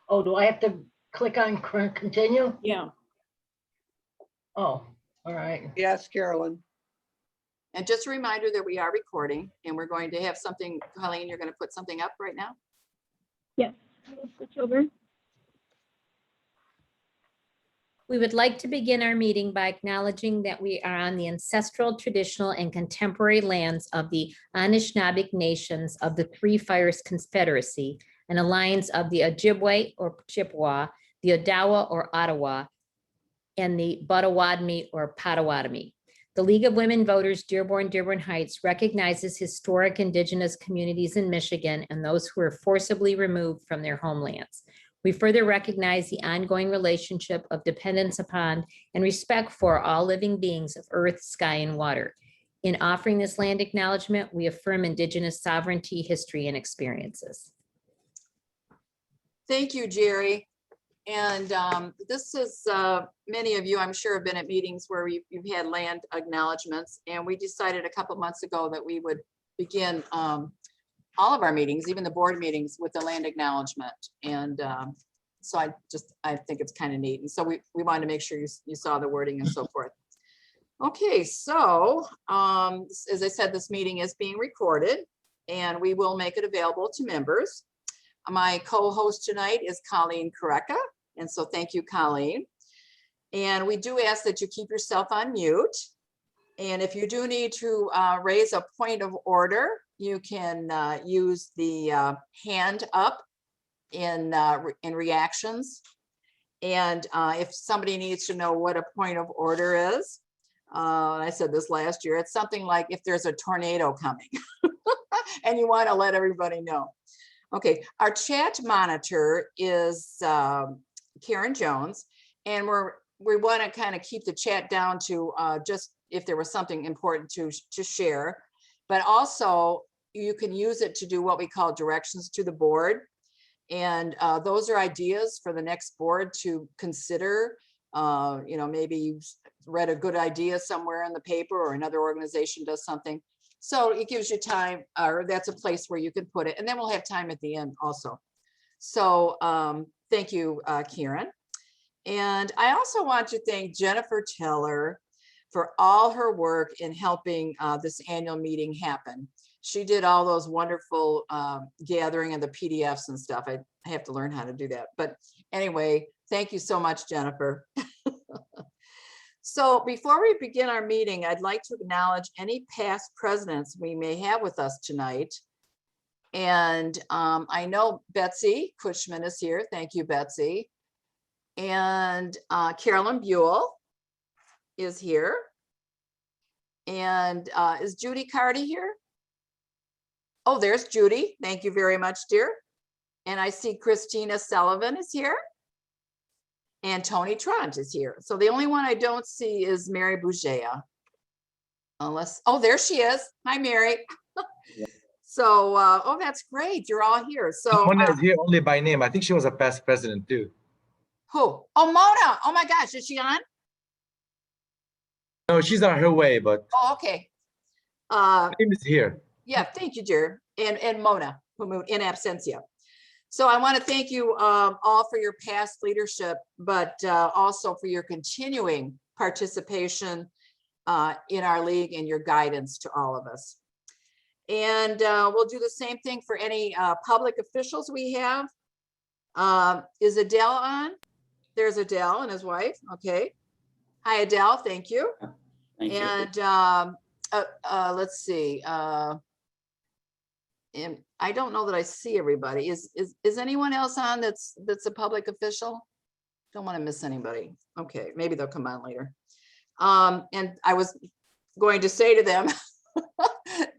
Oh, do I have to click on continue? Yeah. Oh, all right. Yes, Carolyn. And just a reminder that we are recording and we're going to have something, Colleen, you're going to put something up right now? Yes, we'll switch over. We would like to begin our meeting by acknowledging that we are on the ancestral, traditional, and contemporary lands of the Anishinaabeg nations of the Three Fires Confederacy, an alliance of the Ojibwe or Chippewa, the Odawa or Ottawa, and the Potawatomi or Potawatomi. The League of Women Voters Dearborn Heights recognizes historic Indigenous communities in Michigan and those who were forcibly removed from their homelands. We further recognize the ongoing relationship of dependence upon and respect for all living beings of earth, sky, and water. In offering this land acknowledgement, we affirm Indigenous sovereignty, history, and experiences. Thank you, Jerry. And this is, many of you, I'm sure, have been at meetings where you've had land acknowledgements. And we decided a couple months ago that we would begin all of our meetings, even the board meetings, with the land acknowledgement. And so I think it's kind of neat. And so we wanted to make sure you saw the wording and so forth. Okay, so as I said, this meeting is being recorded and we will make it available to members. My co-host tonight is Colleen Correca. And so thank you, Colleen. And we do ask that you keep yourself on mute. And if you do need to raise a point of order, you can use the hand up in reactions. And if somebody needs to know what a point of order is, I said this last year, it's something like if there's a tornado coming and you want to let everybody know. Okay, our chat monitor is Karen Jones, and we want to kind of keep the chat down to just if there was something important to share, but also you can use it to do what we call directions to the board. And those are ideas for the next board to consider. Maybe you've read a good idea somewhere in the paper or another organization does something. So it gives you time, or that's a place where you can put it. And then we'll have time at the end also. So thank you, Karen. And I also want to thank Jennifer Teller for all her work in helping this annual meeting happen. She did all those wonderful gathering of the PDFs and stuff. I have to learn how to do that. But anyway, thank you so much, Jennifer. So before we begin our meeting, I'd like to acknowledge any past presidents we may have with us tonight. And I know Betsy Cushman is here. Thank you, Betsy. And Carolyn Buell is here. And is Judy Carty here? Oh, there's Judy. Thank you very much, dear. And I see Christina Sullivan is here. And Tony Tront is here. So the only one I don't see is Mary Bougea. Unless, oh, there she is. Hi, Mary. So, oh, that's great. You're all here. So Mona is here only by name. I think she was a past president too. who? Oh, Mona. Oh my gosh, is she on? No, she's on her way, but Oh, okay. her name is here. Yeah, thank you, dear. And Mona, who moved in absentia. So I want to thank you all for your past leadership, but also for your continuing participation in our league and your guidance to all of us. And we'll do the same thing for any public officials we have. Is Adele on? There's Adele and his wife. Okay. Hi, Adele. Thank you. Thank you. And let's see. And I don't know that I see everybody. Is anyone else on that's a public official? Don't want to miss anybody. Okay, maybe they'll come on later. And I was going to say to them,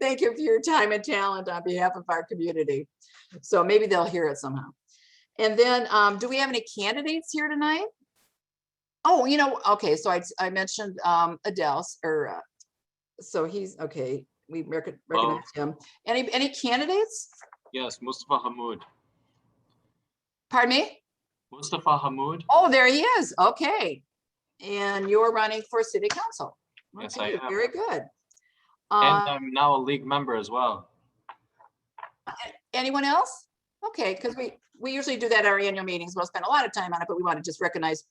thank you for your time and talent on behalf of our community. So maybe they'll hear it somehow. And then, do we have any candidates here tonight? Oh, okay. So I mentioned Adele's, or so he's okay. We recognize him. Any candidates? Yes, Mustafa Hamoud. Pardon me? Mustafa Hamoud. Oh, there he is. Okay. And you're running for city council. Yes, Okay, I am. very good. And I'm now a league member as well. Anyone else? Okay, because we usually do that at our annual meetings. We'll spend a lot of time on it, but we want to just recognize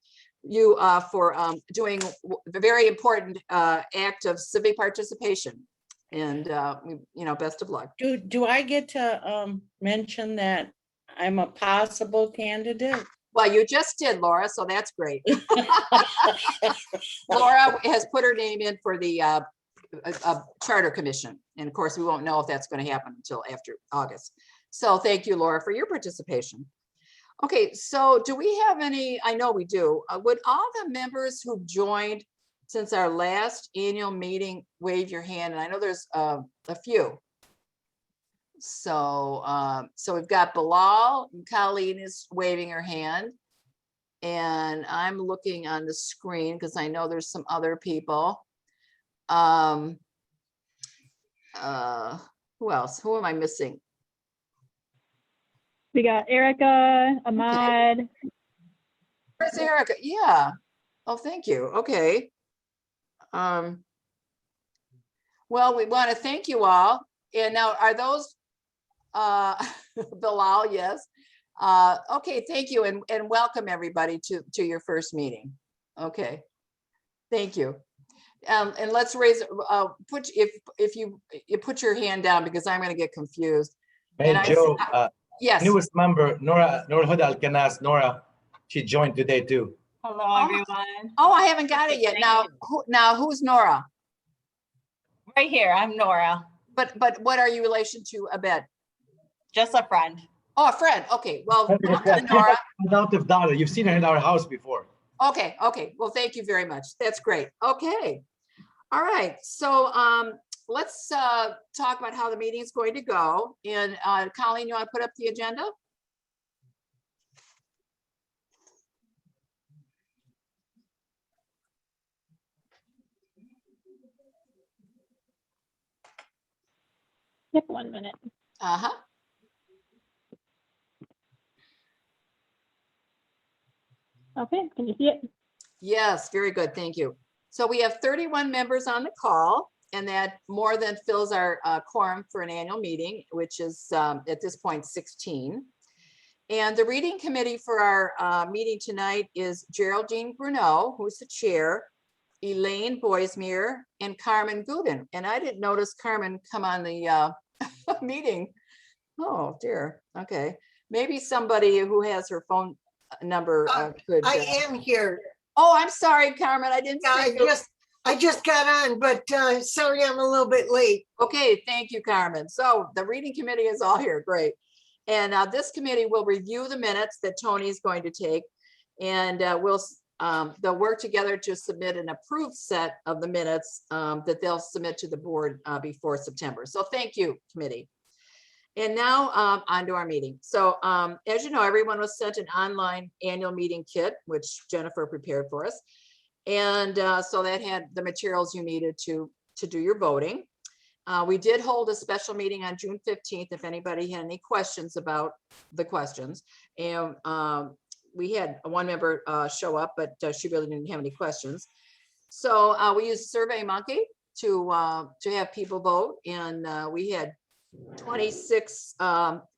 you for doing the very important act of civic participation. And, best of luck. Do I get to mention that I'm a possible candidate? Well, you just did, Laura, so that's great. Laura has put her name in for the Charter Commission. And of course, we won't know if that's going to happen until after August. So thank you, Laura, for your participation. Okay, so do we have any, I know we do, would all the members who've joined since our last annual meeting wave your hand? And I know there's a few. So, so we've got Bilal, and Colleen is waving her hand. And I'm looking on the screen because I know there's some other people. Who else? Who am I missing? We got Erica, Ahmad. Where's Erica? Yeah. Oh, thank you. Okay. Well, we want to thank you all. And now are those Bilal, yes. Okay, thank you and welcome everybody to your first meeting. Okay, thank you. And let's raise, if you put your hand down because I'm going to get confused. Hey, And Joe, yes. newest member, Nora Huda Alcanas, Nora, she joined today too. Hello, Oh. everyone. Oh, I haven't got it yet. Thank Now, who's Nora? Right here, I'm Nora, But what are you relation to Abed? just a friend. Oh, a friend. Okay, well, welcome, Nora. Adoptive daughter, you've seen her in our house before. Okay, well, thank you very much. That's great. Okay. All right, so let's talk about how the meeting is going to go. And Colleen, you want to put up the agenda? Yep, 1 minute. Uh-huh. Okay, can you see it? Yes, very good. Thank you. So we have 31 members on the call, and that more than fills our quorum for an annual meeting, which is at this point 16. And the reading committee for our meeting tonight is Geraldine Bruneau, who's the chair, Elaine Boismere, and Carmen Gudin. And I didn't notice Carmen come on the meeting. Oh dear. Okay. Maybe somebody who has her phone number could. I am here. Oh, I'm sorry, Carmen. I didn't Yeah, see you. I just got on, but sorry I'm a little bit late. Okay, thank you, Carmen. So the reading committee is all here. Great. And this committee will review the minutes that Tony is going to take, and they'll work together to submit an approved set of the minutes that they'll submit to the board before September. So thank you, committee. And now on to our meeting. So as you know, everyone was sent an online annual meeting kit, which Jennifer prepared for us. And so that had the materials you needed to do your voting. We did hold a special meeting on June 15th, if anybody had any questions about the questions. And we had one member show up, but she really didn't have any questions. So we used SurveyMonkey to have people vote. And we had 26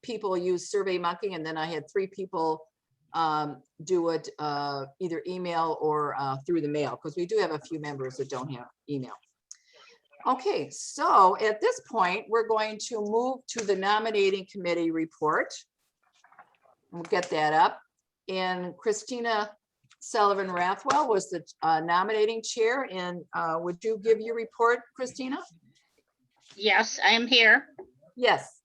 people use SurveyMonkey, and then I had 3 people do it either email or through the mail, because we do have a few members that don't have email. Okay, so at this point, we're going to move to the nominating committee report. We'll get that up. And Christina Sullivan Rathwell was the nominating chair. And would you give your report, Christina? Yes, I am here. Yes.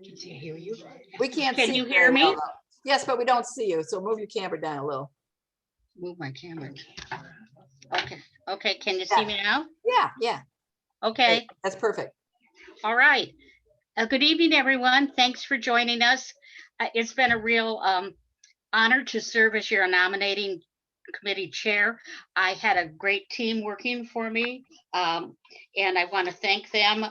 Can you hear you? We can't see. Can you very hear me? well, though. Yes, but we don't see you. So move your camera down a little. Move my camera. Okay, can you see me now? Yeah. Okay, That's perfect. all right. Good evening, everyone. Thanks for joining us. It's been a real honor to serve as your nominating committee chair. I had a great team working for me, and I want to thank them,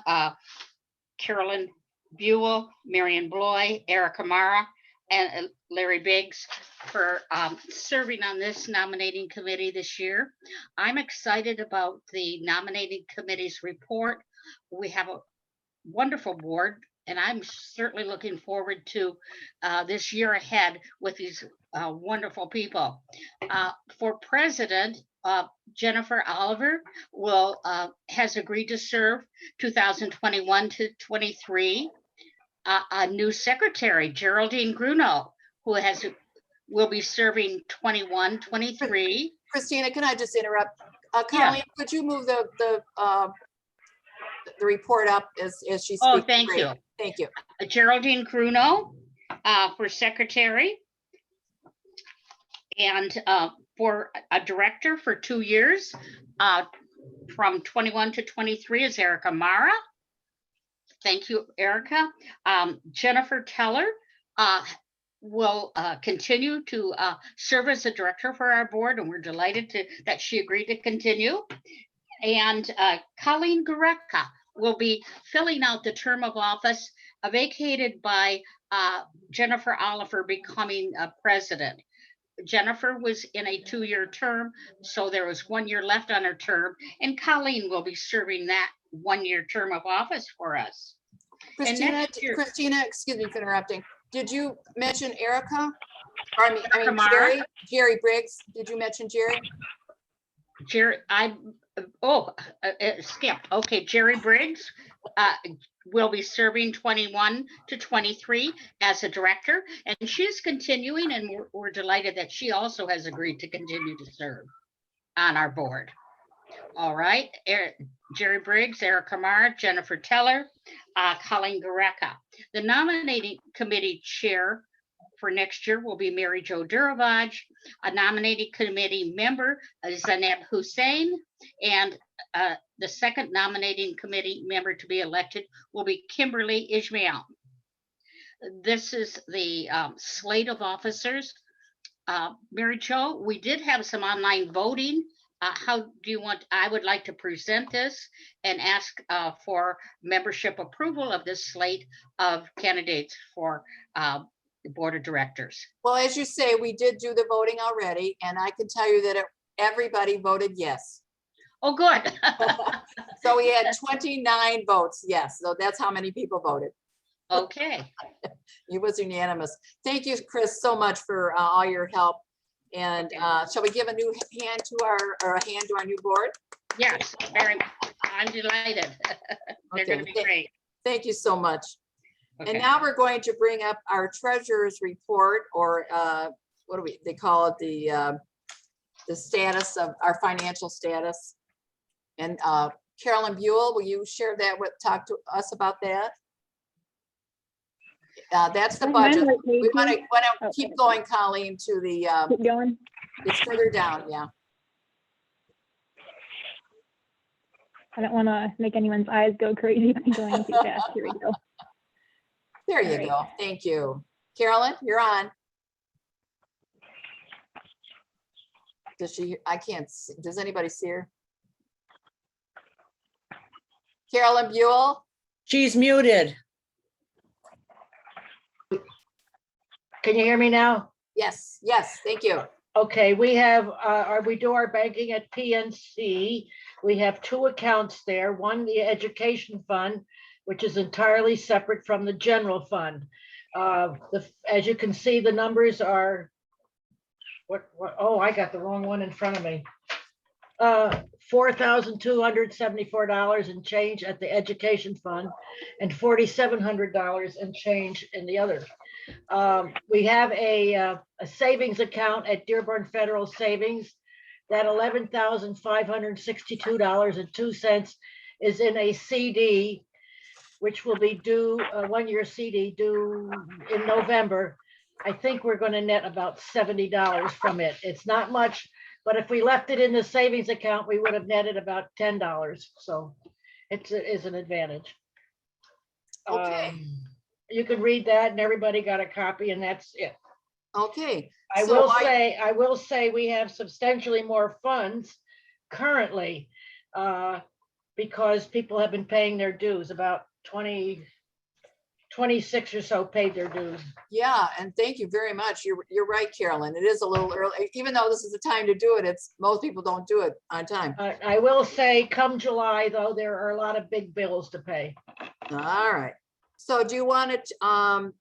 Carolyn Buell, Marion Bloy, Erica Mara, and Larry Biggs for serving on this nominating committee this year. I'm excited about the nominating committee's report. We have a wonderful board, And I'm certainly looking forward to this year ahead with these wonderful people. For president, Jennifer Oliver has agreed to serve 2021 to 23. A new secretary, Geraldine Gruno, who will be serving 21, 23. Christina, can I just interrupt? Yeah. Colleen, could you move the report up as she speaks? Oh, thank Great. you. Thank you. Geraldine Gruno for secretary. And for a director for 2 years, from 21 to 23 is Erica Mara. Thank you, Erica. Jennifer Teller will continue to serve as a director for our board, and we're delighted that she agreed to continue. And Colleen Goretka will be filling out the term of office vacated by Jennifer Oliver becoming president. Jennifer was in a 2-year term, so there was 1 year left on her term, and Colleen will be serving that 1-year term of office for us. Christina, Christina, excuse me for interrupting. Did you mention Erica? Or I mean Jerry Briggs. Did you mention Jerry? Skipped. Okay, Jerry Briggs will be serving 21 to 23 as a director, and she's continuing, and we're delighted that she also has agreed to continue to serve on our board. All right, Jerry Briggs, Erica Mara, Jennifer Teller, Colleen Goretka. The nominating committee chair for next year will be Mary Jo Duravaj. A nominating committee member is Zaneb Hussein, and the second nominating committee member to be elected will be Kimberly Ishmael. This is the slate of officers. Mary Jo, we did have some online voting. How do you want? I would like to present this and ask for membership approval of this slate of candidates for the board of directors. Well, as you say, we did do the voting already, and I can tell you that everybody voted yes. Oh, good. So we had 29 votes, yes. So that's how many people voted. Okay. It was unanimous. Thank you, Chris, so much for all your help. And shall we give a hand to our new board? Yes, very much. I'm delighted. They're going to be great. Thank you so much. Okay. And now we're going to bring up our treasurer's report, or what do they call it? The status of our financial status. And Carolyn Buell, will you share that talk to us about that? That's the budget. We want to keep going, Colleen, to the. Keep going. It's further down, yeah. I don't want to make anyone's eyes go crazy by going too fast. Here we go. There you go. Thank you. Carolyn, you're on. Does she? I can't see. Does anybody see her? Carolyn Buell? She's muted. Can you hear me now? Yes, yes, thank you. Okay, we have, we do our banking at PNC. We have 2 accounts there. One, the education fund, which is entirely separate from the general fund. As you can see, the numbers are, oh, I got the wrong one in front of me. $4,274 and change at the education fund and $4,700 and change in the other. We have a savings account at Dearborn Federal Savings. That $11,562.02 is in a CD, which will be due, a 1-year CD due in November. I think we're going to net about $70 from it. It's not much, but if we left it in the savings account, we would have netted about $10. So it is an advantage. Okay. You can read that, and everybody got a copy, and that's it. Okay. I will say we have substantially more funds currently because people have been paying their dues. About 26 or so paid their dues. Yeah, and thank you very much. You're right, Carolyn. It is a little early, even though this is the time to do it. Most people don't do it on time. I will say, come July, though, there are a lot of big bills to pay. All right. So do you want to,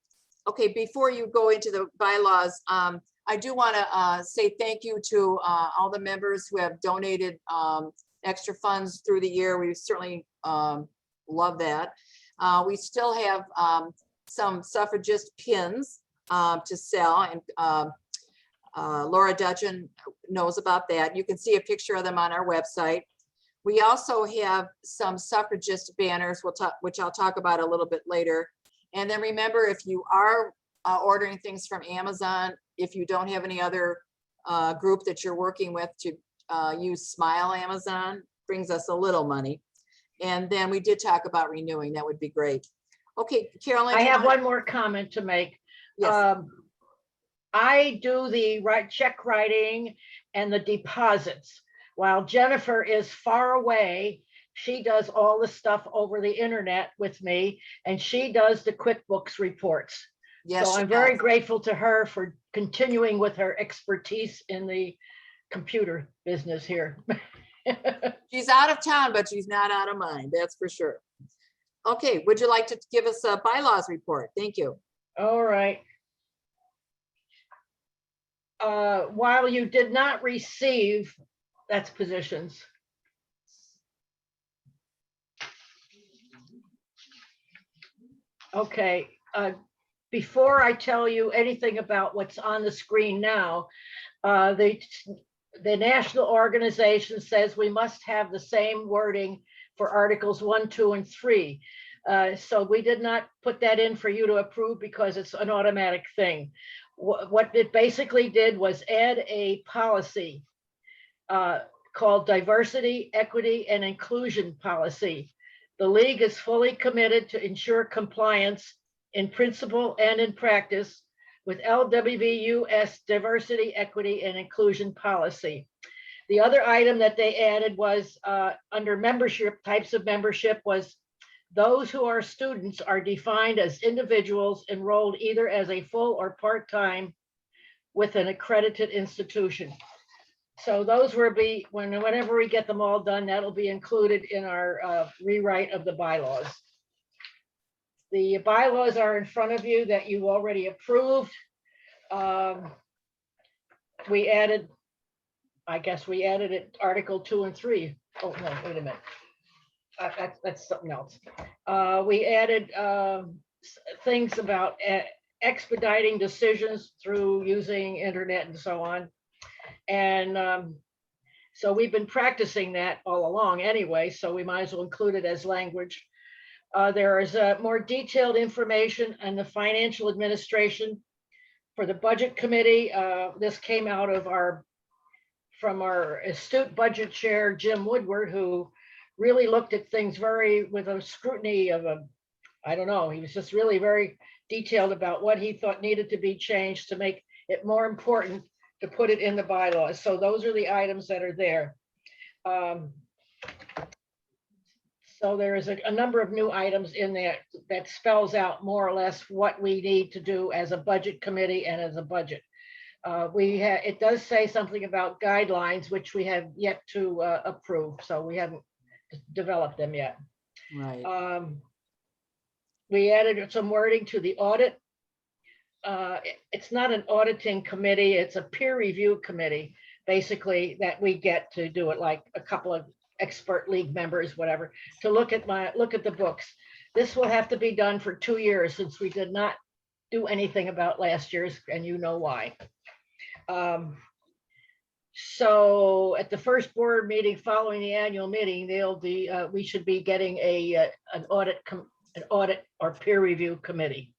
okay, before you go into the bylaws, I do want to say thank you to all the members who have donated extra funds through the year. We certainly love that. We still have some suffragist pins to sell, and Laura Dudgeon knows about that. You can see a picture of them on our website. We also have some suffragist banners, which I'll talk about a little bit later. And then remember, if you are ordering things from Amazon, if you don't have any other group that you're working with, to use Smile Amazon, brings us a little money. And then we did talk about renewing. That would be great. Okay, Carolyn. I do you have wanna- one more comment to make. Yes. I do the check writing and the deposits. While Jennifer is far away, she does all the stuff over the internet with me, and she does the QuickBooks reports. Yes, So she I'm very does. grateful to her for continuing with her expertise in the computer business here. She's out of town, but she's not out of mind, that's for sure. Okay, would you like to give us a bylaws report? Thank you. All right. While you did not receive, that's positions. Okay, before I tell you anything about what's on the screen now, the national organization says we must have the same wording for Articles 1, 2, and 3. So we did not put that in for you to approve because it's an automatic thing. What it basically did was add a policy called Diversity, Equity, and Inclusion Policy. The League is fully committed to ensure compliance in principle and in practice with LWV-US Diversity, Equity, and Inclusion Policy. The other item that they added was under membership, types of membership, was those who are students are defined as individuals enrolled either as a full or part-time with an accredited institution. So those will be, whenever we get them all done, that'll be included in our rewrite of the bylaws. The bylaws are in front of you that you already approved. We added, I guess we added it, Article 2 and 3. Oh, no, wait a minute. That's something else. We added things about expediting decisions through using internet and so on. And so we've been practicing that all along anyway, so we might as well include it as language. There is more detailed information on the financial administration for the budget committee. This came out of from our astute budget chair, Jim Woodward, who really looked at things with a scrutiny of I don't know, he was just really very detailed about what he thought needed to be changed to make it more important to put it in the bylaws. So those are the items that are there. So there is a number of new items in there that spells out more or less what we need to do as a budget committee and as a budget. It does say something about guidelines, which we have yet to approve. So we haven't developed them yet. Right. We added some wording to the audit. It's not an auditing committee, it's a peer review committee, basically, that we get to do it, like a couple of expert league members, whatever, to look at the books. This will have to be done for 2 years since we did not do anything about last year's, and you know why. So at the first board meeting following the annual meeting, we should be getting an audit or peer review committee.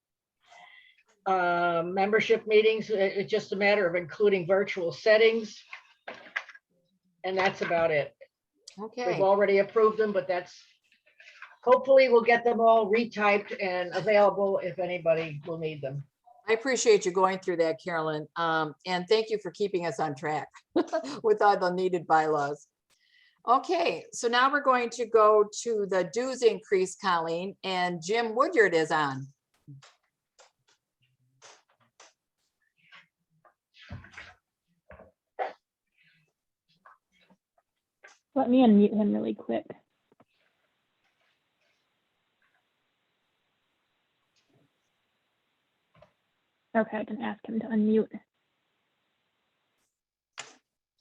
Membership meetings, it's just a matter of including virtual settings. And that's about it. Okay. We've already approved them, but hopefully we'll get them all retyped and available if anybody will need them. I appreciate you going through that, Carolyn. And thank you for keeping us on track with all the needed bylaws. Okay, so now we're going to go to the dues increase, Colleen, and Jim Woodyard is on. Let me unmute him really quick. Okay, I can ask him to unmute.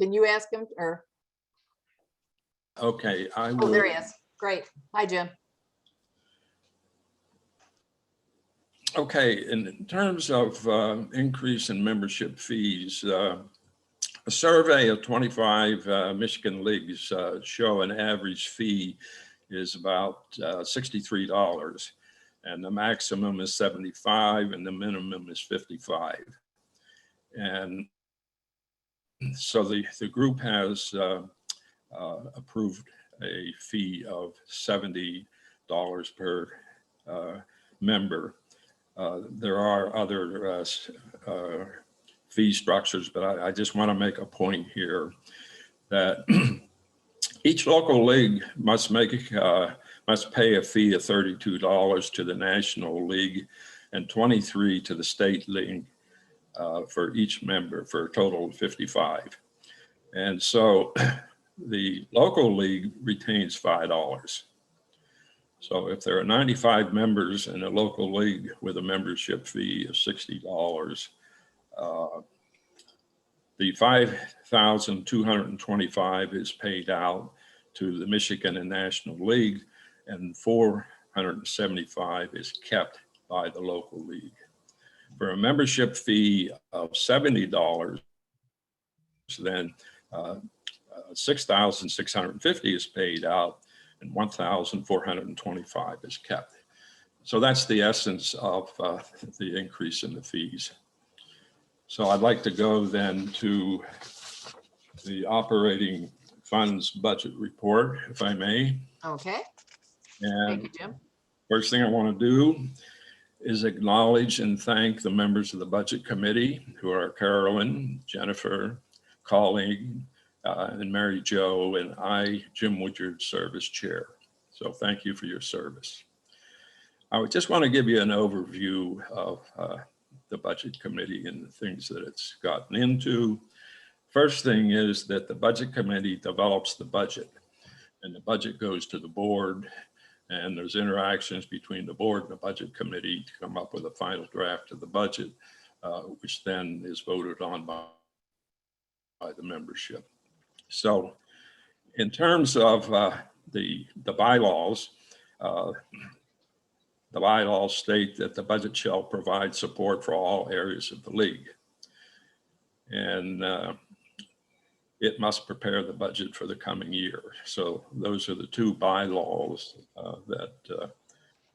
Can you ask him or, Okay, I oh, there will. he is. Great. Hi, Jim. Okay, in terms of increase in membership fees, a survey of 25 Michigan leagues show an average fee is about $63, and the maximum is 75 and the minimum is 55. And so the group has approved a fee of $70 per member. There are other fee structures, but I just want to make a point here that each local league must pay a fee of $32 to the National League and $23 to the state league for each member, for a total of $55. And so the local league retains $5. So if there are 95 members in a local league with a membership fee of $60, the $5,225 is paid out to the Michigan and National League, and $475 is kept by the local league. For a membership fee of $70, then $6,650 is paid out and $1,425 is kept. So that's the essence of the increase in the fees. So I'd like to go then to the operating funds budget report, if I may. Okay. And Thank you, Jim. first thing I want to do is acknowledge and thank the members of the budget committee, who are Carolyn, Jennifer, Colleen, and Mary Jo, and I, Jim Woodyard, serve as chair. So thank you for your service. I would just want to give you an overview of the budget committee and the things that it's gotten into. First thing is that the budget committee develops the budget, and the budget goes to the board, and there's interactions between the board and the budget committee to come up with a final draft of the budget, which then is voted on by the membership. So in terms of the bylaws, the bylaws state that the budget shall provide support for all areas of the league. And it must prepare the budget for the coming year. So those are the two bylaws that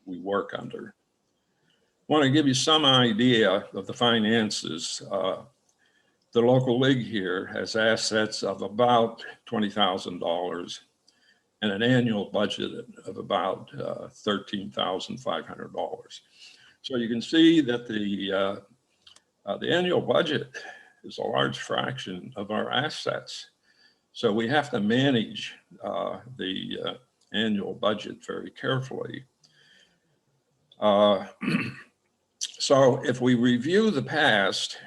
we work under. I want to give you some idea of the finances. The local league here has assets of about $20,000 and an annual budget of about $13,500. So you can see that the annual budget is a large fraction of our assets. So we have to manage the annual budget very carefully. So if we review the past,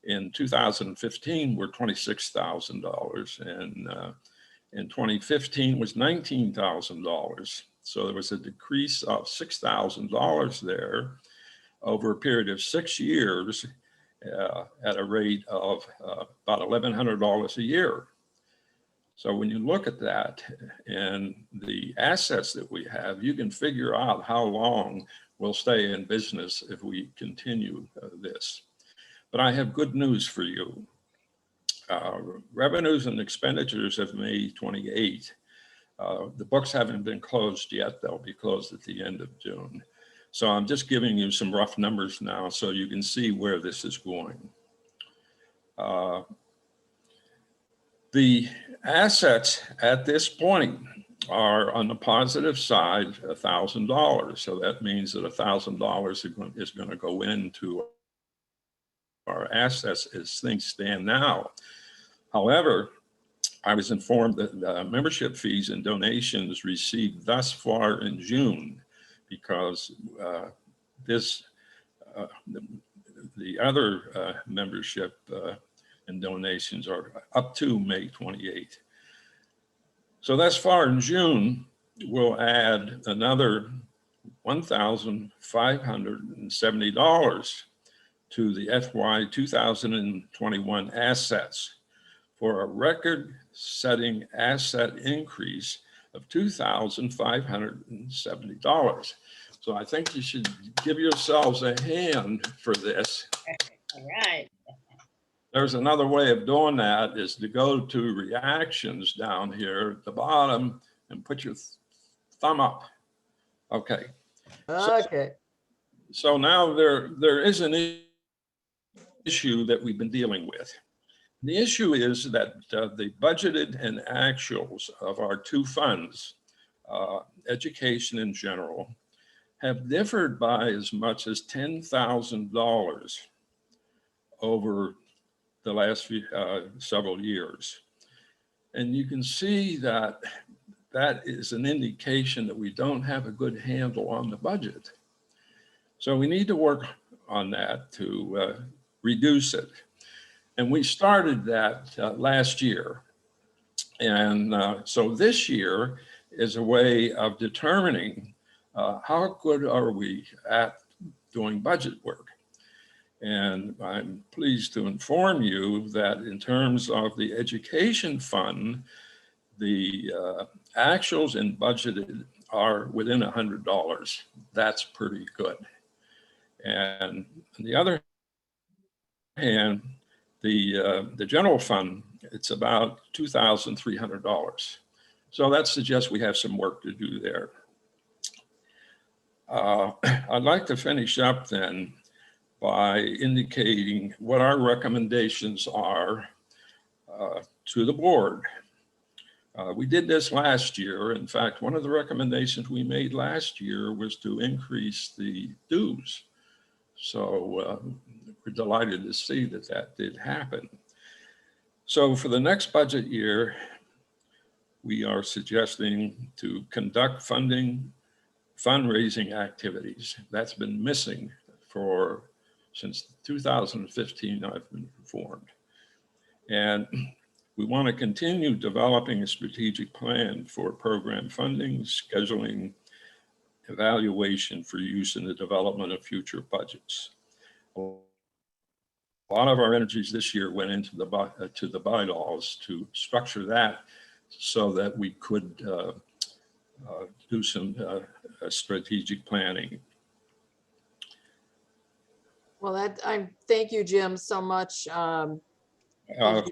in 2015 were $26,000, and in 2015 was $19,000. So there was a decrease of $6,000 there over a period of 6 years at a rate of about $1,100 a year. So when you look at that and the assets that we have, you can figure out how long we'll stay in business if we continue this. But I have good news for you. Revenues and expenditures of May 28. The books haven't been closed yet. They'll be closed at the end of June. So I'm just giving you some rough numbers now so you can see where this is going. The assets at this point are on the positive side, $1,000. So that means that $1,000 is going to go into our assets as things stand now. However, I was informed that membership fees and donations received thus far in June, because the other membership and donations are up to May 28th. So thus far in June, we'll add another $1,570 to the FY 2021 assets for a record-setting asset increase of $2,570. So I think you should give yourselves a hand for this. All right. There's another way of doing that is to go to reactions down here at the bottom and put your thumb up. Okay. Okay. So now there is an issue that we've been dealing with. The issue is that the budgeted and actuals of our two funds, education in general, have differed by as much as $10,000 over the last several years. And you can see that that is an indication that we don't have a good handle on the budget. So we need to work on that to reduce it. And we started that last year. And so this year is a way of determining how good are we at doing budget work. And I'm pleased to inform you that in terms of the education fund, the actuals and budgeted are within $100. That's pretty good. And on the other hand, the general fund, it's about $2,300. So that suggests we have some work to do there. I'd like to finish up then by indicating what our recommendations are to the board. We did this last year. In fact, one of the recommendations we made last year was to increase the dues. So we're delighted to see that that did happen. So for the next budget year, we are suggesting to conduct fundraising activities. That's been missing since 2015, I've been informed. And we want to continue developing a strategic plan for program funding, scheduling, evaluation for use in the development of future budgets. A lot of our energies this year went into the bylaws to structure that so that we could do some strategic planning. Well, thank you, Jim, so much. Oh, I'm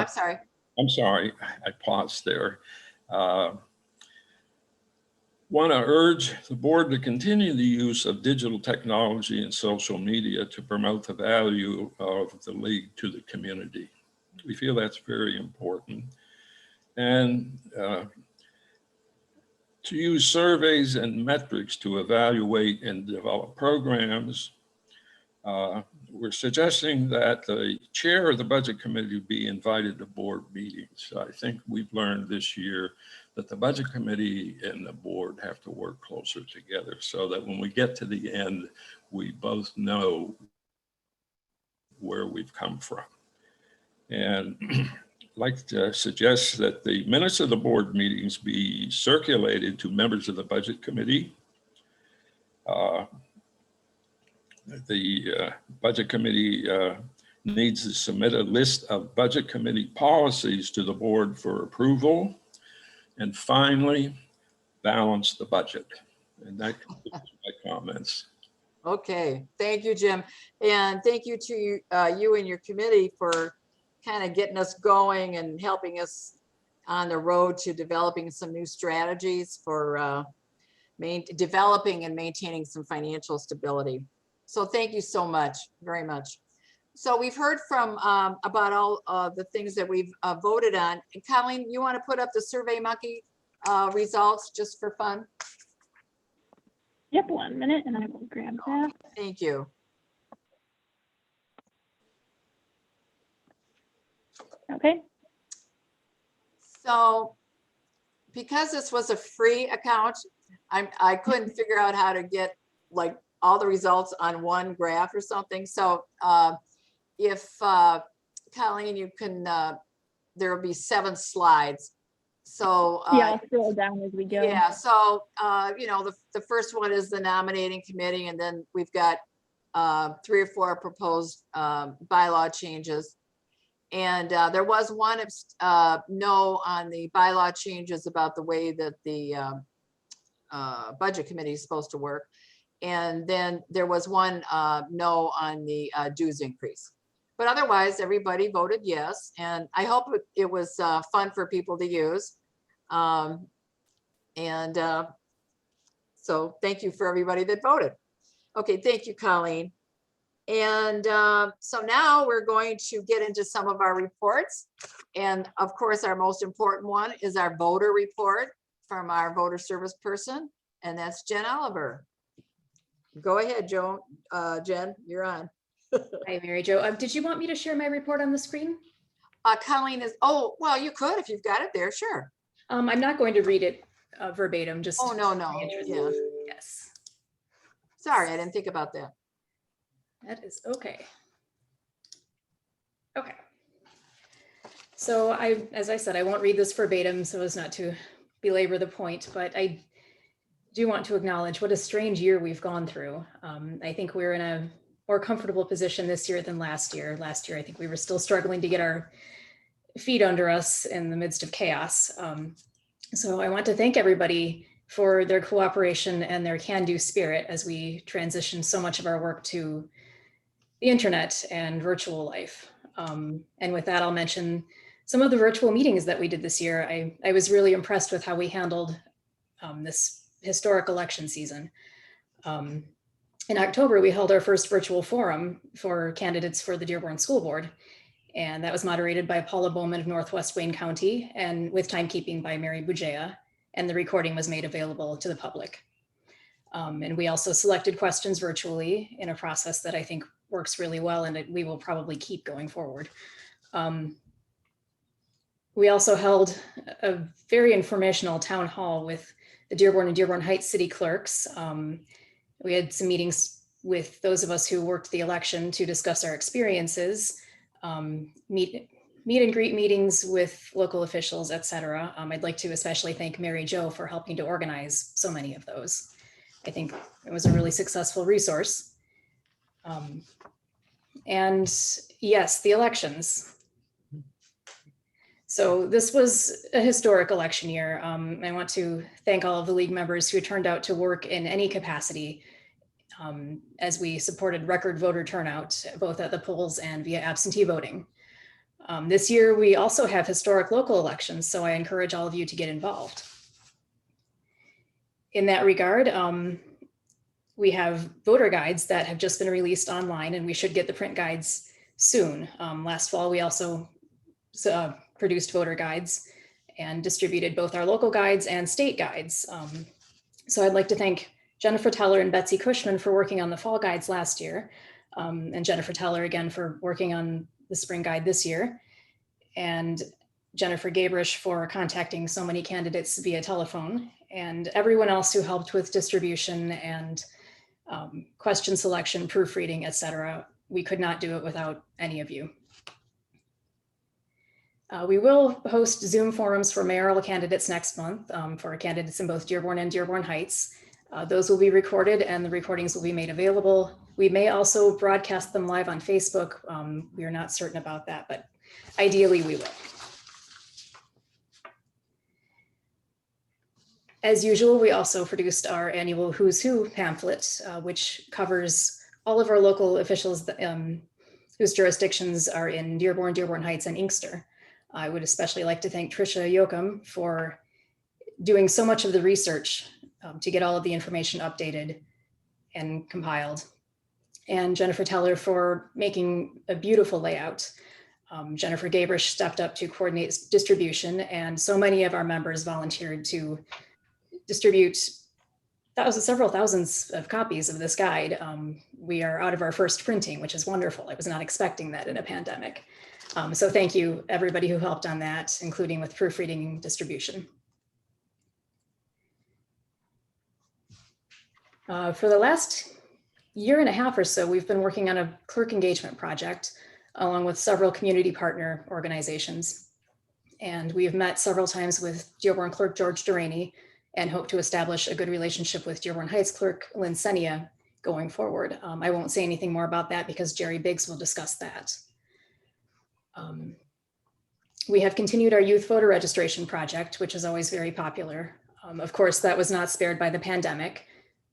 sorry. I'm sorry, I paused there. Want to urge the board to continue the use of digital technology and social media to promote the value of the league to the community. We feel that's very important. And to use surveys and metrics to evaluate and develop programs. We're suggesting that the chair of the budget committee be invited to board meetings. I think we've learned this year that the budget committee and the board have to work closer together so that when we get to the end, we both know where we've come from. And I'd like to suggest that the minutes of the board meetings be circulated to members of the budget committee. The budget committee needs to submit a list of budget committee policies to the board for approval. And finally, balance the budget. And that concludes my comments. Okay, thank you, Jim. And thank you to you and your committee for kind of getting us going and helping us on the road to developing some new strategies for developing and maintaining some financial stability. So thank you so much, very much. So we've heard from about all the things that we've voted on. And Colleen, you want to put up the SurveyMonkey results just for fun? Yep, 1 minute and I will grab that. Thank you. Okay. So because this was a free account, I couldn't figure out how to get like all the results on one graph or something. So if Colleen, you can, there will be 7 slides. So. Yeah, I'll scroll down as we go. Yeah, so, you know, the first one is the nominating committee, and then we've got 3 or 4 proposed bylaw changes. And there was one no on the bylaw changes about the way that the budget committee is supposed to work. And then there was one no on the dues increase. But otherwise, everybody voted yes, and I hope it was fun for people to use. So thank you for everybody that voted. Okay, thank you, Colleen. And so now we're going to get into some of our reports. And of course, our most important one is our voter report from our voter service person, and that's Jen Oliver. Go ahead, Jen, you're on. Hi, Mary Jo. Did you want me to share my report on the screen? Colleen is, oh, well, you could if you've got it there, sure. I'm not going to read it verbatim, just. Oh, no, yeah. Yes. Sorry, I didn't think about that. That is okay. Okay. So as I said, I won't read this verbatim so as not to belabor the point, but I do want to acknowledge what a strange year we've gone through. I think we're in a more comfortable position this year than last year. Last year, I think we were still struggling to get our feet under us in the midst of chaos. So I want to thank everybody for their cooperation and their can-do spirit as we transition so much of our work to the internet and virtual life. And with that, I'll mention some of the virtual meetings that we did this year. I was really impressed with how we handled this historic election season. In October, we held our first virtual forum for candidates for the Dearborn School Board. And that was moderated by Paula Bowman of Northwest Wayne County and with timekeeping by Mary Bujea. And the recording was made available to the public. And we also selected questions virtually in a process that I think works really well, and we will probably keep going forward. We also held a very informational town hall with the Dearborn and Dearborn Heights city clerks. We had some meetings with those of us who worked the election to discuss our experiences, meet and greet meetings with local officials, et cetera. I'd like to especially thank Mary Jo for helping to organize so many of those. I think it was a really successful resource. And yes, the elections. So this was a historic election year. I want to thank all of the league members who turned out to work in any capacity as we supported record voter turnout, both at the polls and via absentee voting. This year, we also have historic local elections, so I encourage all of you to get involved. In that regard, we have voter guides that have just been released online, and we should get the print guides soon. Last fall, we also produced voter guides and distributed both our local guides and state guides. So I'd like to thank Jennifer Teller and Betsy Cushman for working on the fall guides last year, and Jennifer Teller again for working on the spring guide this year, and Jennifer Gabrish for contacting so many candidates via telephone, and everyone else who helped with distribution and question selection, proofreading, et cetera. We could not do it without any of you. We will host Zoom forums for mayoral candidates next month for candidates in both Dearborn and Dearborn Heights. Those will be recorded and the recordings will be made available. We may also broadcast them live on Facebook. We are not certain about that, but ideally we will. As usual, we also produced our annual Who's Who pamphlet, which covers all of our local officials whose jurisdictions are in Dearborn, Dearborn Heights, and Inkster. I would especially like to thank Tricia Yoakum for doing so much of the research to get all of the information updated and compiled, and Jennifer Teller for making a beautiful layout. Jennifer Gabrish stepped up to coordinate distribution, and so many of our members volunteered to distribute several thousands of copies of this guide. We are out of our first printing, which is wonderful. I was not expecting that in a pandemic. So thank you, everybody who helped on that, including with proofreading and distribution. For the last year and a half or so, we've been working on a clerk engagement project along with several community partner organizations. And we've met several times with Dearborn Clerk George Durrani and hope to establish a good relationship with Dearborn Heights Clerk Lynn Senia going forward. I won't say anything more about that because Jerry Biggs will discuss that. We have continued our youth voter registration project, which is always very popular. Of course, that was not spared by the pandemic,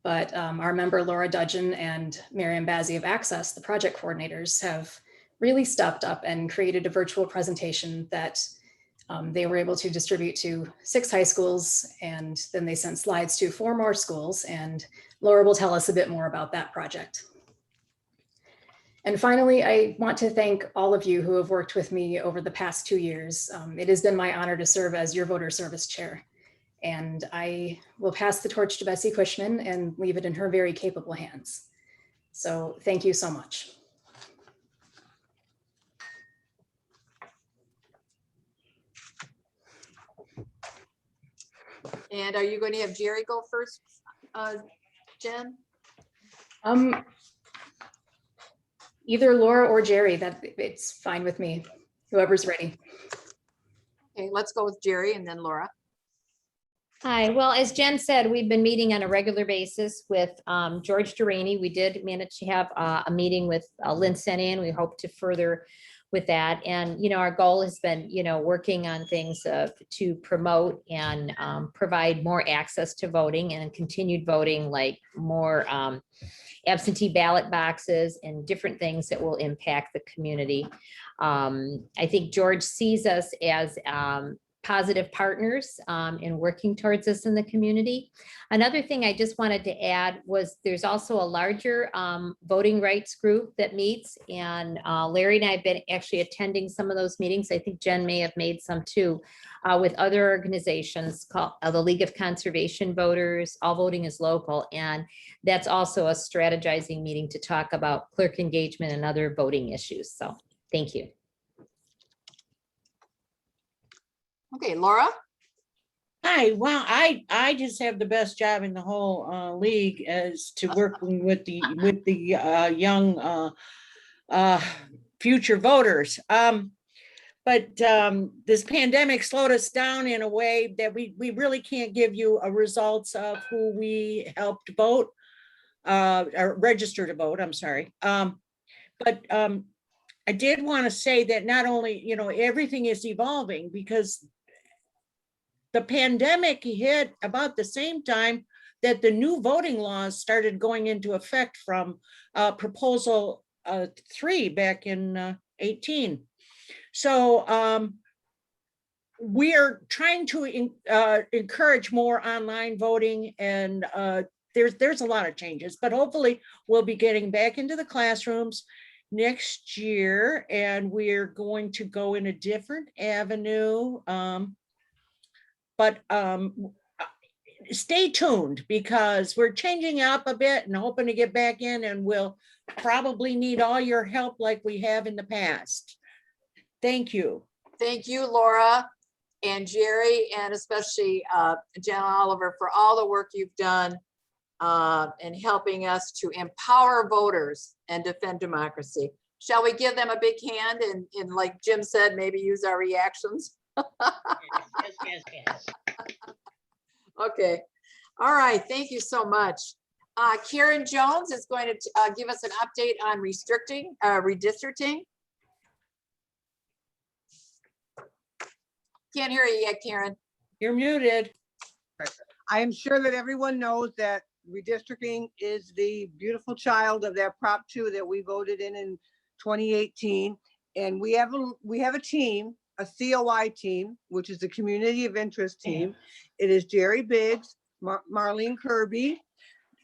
but our member Laura Dudgeon and Miriam Bazzi of Access, the project coordinators, have really stepped up and created a virtual presentation that they were able to distribute to 6 high schools, and then they sent slides to 4 more schools, and Laura will tell us a bit more about that project. And finally, I want to thank all of you who have worked with me over the past 2 years. It has been my honor to serve as your voter service chair. And I will pass the torch to Bessie Cushman and leave it in her very capable hands. So thank you so much. And are you going to have Jerry go first, Jen? Either Laura or Jerry, it's fine with me, whoever's ready. Okay, let's go with Jerry and then Laura. Hi, well, as Jen said, we've been meeting on a regular basis with George Durrani. We did manage to have a meeting with Lynn Senia, and we hope to further with that. And, our goal has been, working on things to promote and provide more access to voting and continued voting, like more absentee ballot boxes and different things that will impact the community. I think George sees us as positive partners in working towards this in the community. Another thing I just wanted to add was there's also a larger voting rights group that meets, and Larry and I have been actually attending some of those meetings. I think Jen may have made some too, with other organizations called the League of Conservation Voters. All Voting is Local, and that's also a strategizing meeting to talk about clerk engagement and other voting issues. So thank you. Okay, Laura. Hi, well, I just have the best job in the whole league as to working with the young future voters. But this pandemic slowed us down in a way that we really can't give you a results of who we helped vote or register to vote. I'm sorry. But I did want to say that not only, everything is evolving because the pandemic hit about the same time that the new voting laws started going into effect from proposal 3 back in 18. So we are trying to encourage more online voting, and there's a lot of changes, but hopefully we'll be getting back into the classrooms next year, and we're going to go in a different avenue. But stay tuned because we're changing up a bit and hoping to get back in, and we'll probably need all your help like we have in the past. Thank you. Thank you, Laura and Jerry, and especially Jen Oliver for all the work you've done in helping us to empower voters and defend democracy. Shall we give them a big hand and like Jim said, maybe use our reactions? Yes. Okay. All right. Thank you so much. Karen Jones is going to give us an update on redistricting. Can't hear you yet, Karen. You're muted. I am sure that everyone knows that redistricting is the beautiful child of that Prop 2 that we voted in 2018. And we have a team, a COI team, which is the community of interest team. It is Jerry Biggs, Marlene Kirby,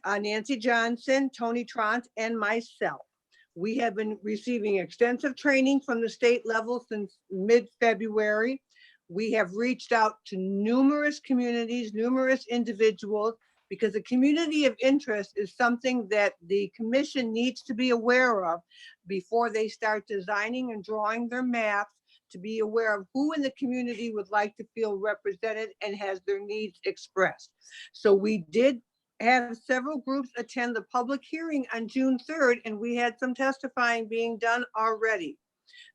Nancy Johnson, Tony Trant, and myself. We have been receiving extensive training from the state level since mid-February. We have reached out to numerous communities, numerous individuals, because the community of interest is something that the commission needs to be aware of before they start designing and drawing their maps, to be aware of who in the community would like to feel represented and has their needs expressed. So we did have several groups attend the public hearing on June 3rd, and we had some testifying being done already.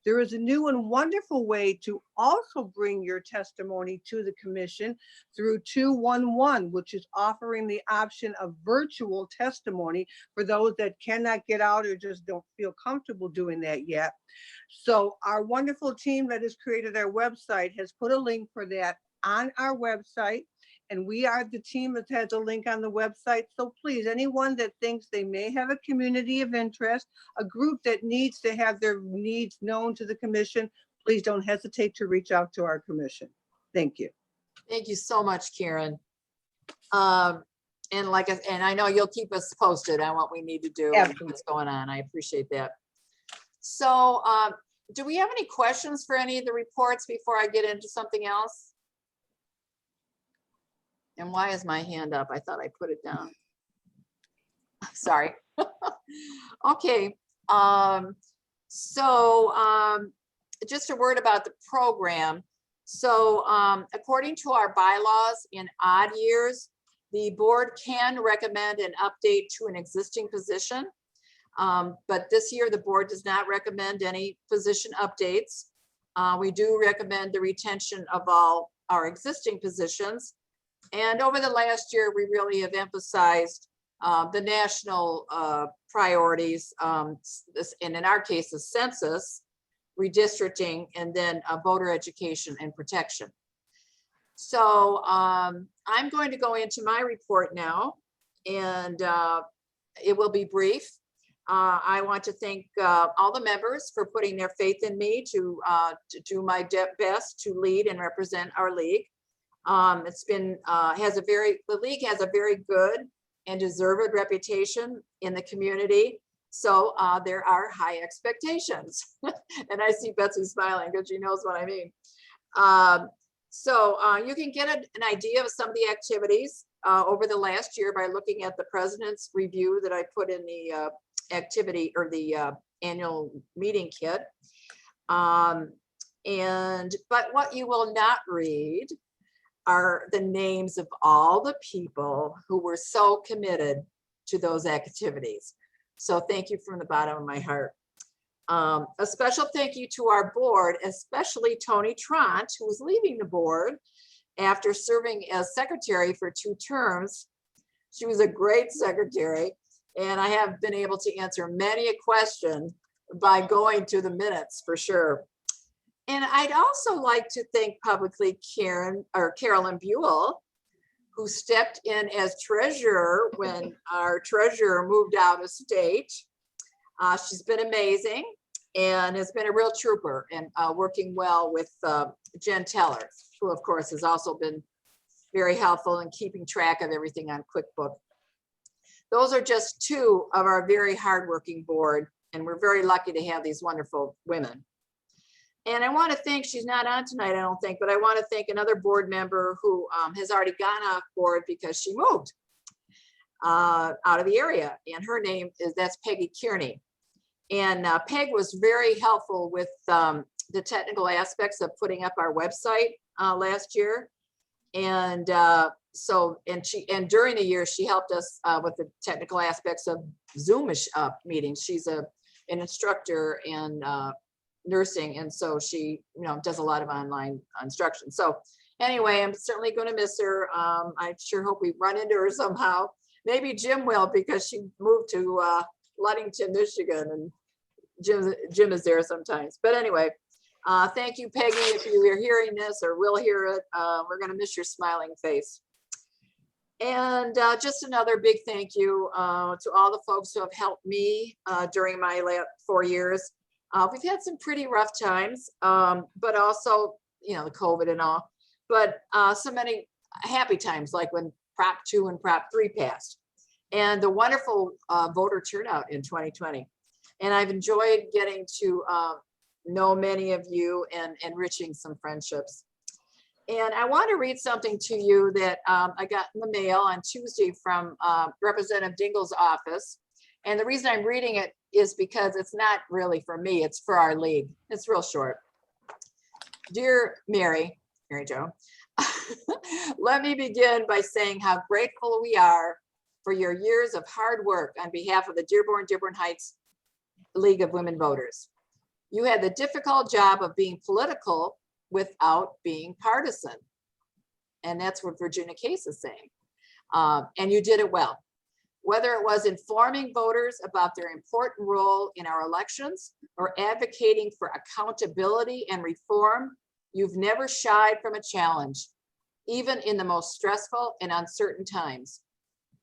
There is a new and wonderful way to also bring your testimony to the commission through 211, which is offering the option of virtual testimony for those that cannot get out or just don't feel comfortable doing that yet. So our wonderful team that has created our website has put a link for that on our website. And we are the team that has a link on the website. So please, anyone that thinks they may have a community of interest, a group that needs to have their needs known to the commission, please don't hesitate to reach out to our commission. Thank you. Thank you so much, Karen. And I know you'll keep us posted on what we need to do and what's going on. I appreciate that. So do we have any questions for any of the reports before I get into something else? And why is my hand up? I thought I put it down. Sorry. Okay. Just a word about the program. So according to our bylaws, in odd years, the board can recommend an update to an existing position. But this year, the board does not recommend any position updates. We do recommend the retention of all our existing positions. And over the last year, we really have emphasized the national priorities, and in our case, the census, redistricting, and then voter education and protection. So I'm going to go into my report now, and it will be brief. I want to thank all the members for putting their faith in me to do my best to lead and represent our league. The league has a very good and deserved reputation in the community. So there are high expectations. And I see Betsy smiling because she knows what I mean. You can get an idea of some of the activities over the last year by looking at the president's review that I put in the activity or the annual meeting kit. But what you will not read are the names of all the people who were so committed to those activities. So thank you from the bottom of my heart. A special thank you to our board, especially Tony Trant, who was leaving the board after serving as secretary for 2 terms. She was a great secretary, and I have been able to answer many a question by going to the minutes for sure. And I'd also like to thank publicly Carolyn Buell, who stepped in as treasurer when our treasurer moved out of state. She's been amazing and has been a real trooper and working well with Jen Teller, who of course has also been very helpful in keeping track of everything on QuickBook. Those are just 2 of our very hardworking board, and we're very lucky to have these wonderful women. And I want to thank, she's not on tonight, I don't think, but I want to thank another board member who has already gone off board because she moved out of the area. And her name that's Peggy Kearney. And Peg was very helpful with the technical aspects of putting up our website last year. And during the year, she helped us with the technical aspects of Zoom meetings. She's an instructor in nursing, and so she does a lot of online instruction. So anyway, I'm certainly going to miss her. I sure hope we run into her somehow. Maybe Jim will, because she moved to Ludington, Michigan, and Jim is there sometimes. But anyway, thank you, Peggy. If you are hearing this or will hear it, we're going to miss your smiling face. And just another big thank you to all the folks who have helped me during my last 4 years. We've had some pretty rough times, but also, the COVID and all, but so many happy times, like when Prop 2 and Prop 3 passed, and the wonderful voter turnout in 2020. And I've enjoyed getting to know many of you and enriching some friendships. And I want to read something to you that I got in the mail on Tuesday from Representative Dingell's office. And the reason I'm reading it is because it's not really for me, it's for our league. It's real short. Dear Mary Jo, let me begin by saying how grateful we are for your years of hard work on behalf of the Dearborn Heights League of Women Voters. You had the difficult job of being political without being partisan. And that's what Virginia Case is saying. And you did it well. Whether it was informing voters about their important role in our elections or advocating for accountability and reform, you've never shied from a challenge, even in the most stressful and uncertain times.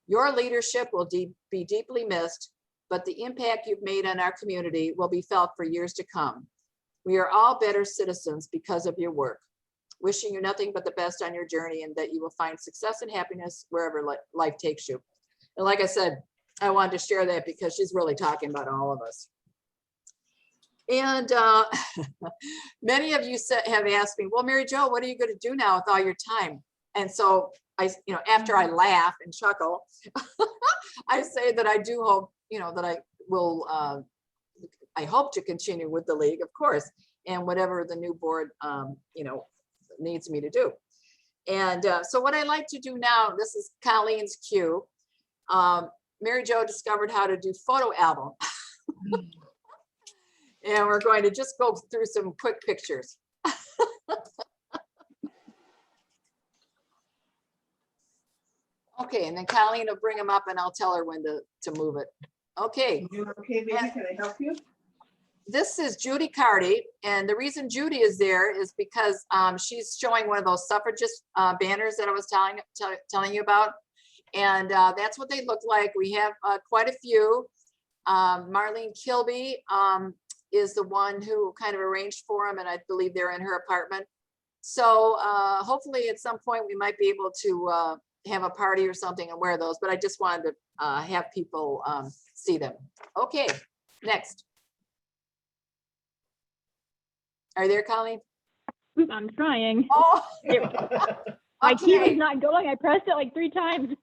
Your leadership will be deeply missed, but the impact you've made on our community will be felt for years to come. We are all better citizens because of your work. Wishing you nothing but the best on your journey and that you will find success and happiness wherever life takes you. And like I said, I wanted to share that because she's really talking about all of us. And many of you have asked me, well, Mary Jo, what are you going to do now with all your time? And so after I laugh and chuckle, I say that I do hope, that I will, I hope to continue with the league, of course, and whatever the new board, needs me to do. And so what I like to do now, this is Colleen's cue. Mary Jo discovered how to do photo album. And we're going to just go through some quick pictures. Okay, and then Colleen will bring them up and I'll tell her when to move it. Okay. Okay, baby, can I help you? This is Judy Carty, and the reason Judy is there is because she's showing one of those suffragist banners that I was telling you about. And that's what they look like. We have quite a few. Marlene Kilby is the one who kind of arranged for them, and I believe they're in her apartment. So hopefully at some point we might be able to have a party or something and wear those, but I just wanted to have people see them. Okay, next. Are you there, Colleen? I'm trying. Oh, My key was not going. I pressed it like 3 times.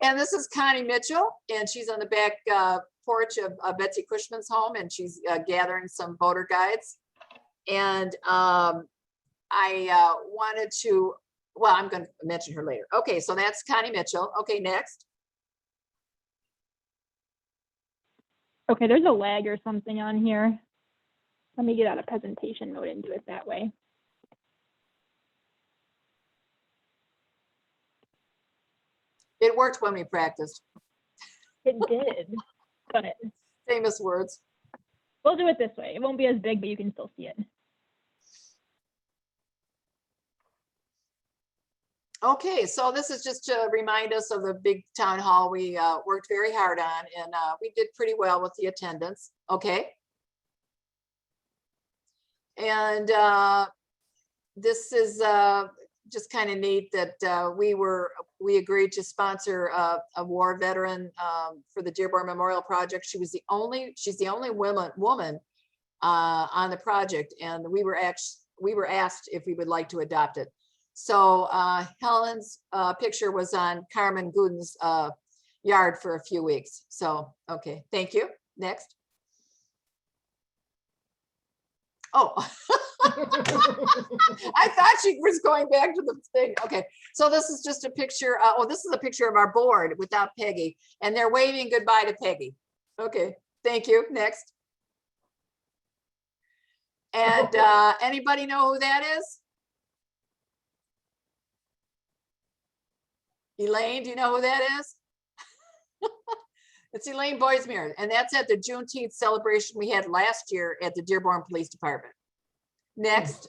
And this is Connie Mitchell, and she's on the back porch of Betsy Cushman's home, and she's gathering some voter guides. And I wanted to, well, I'm going to mention her later. Okay, so that's Connie Mitchell. Okay, next. Okay, there's a lag or something on here. Let me get out of presentation mode and do it that way. It worked when we practiced. It did, but Famous words. We'll do it this way. It won't be as big, but you can still see it. Okay, so this is just to remind us of the big town hall we worked very hard on, and we did pretty well with the attendance. Okay. And this is just kind of neat that we agreed to sponsor a war veteran for the Dearborn Memorial Project. She's the only woman on the project, and we were asked if we would like to adopt it. So Helen's picture was on Carmen Gooden's yard for a few weeks. So, okay, thank you. Next. Oh, I thought she was going back to the thing. Okay, so this is just a picture. This is a picture of our board without Peggy, and they're waving goodbye to Peggy. Okay, thank you. Next. And anybody know who that is? Elaine, do you know who that is? It's Elaine Boismere, and that's at the Juneteenth celebration we had last year at the Dearborn Police Department. Next.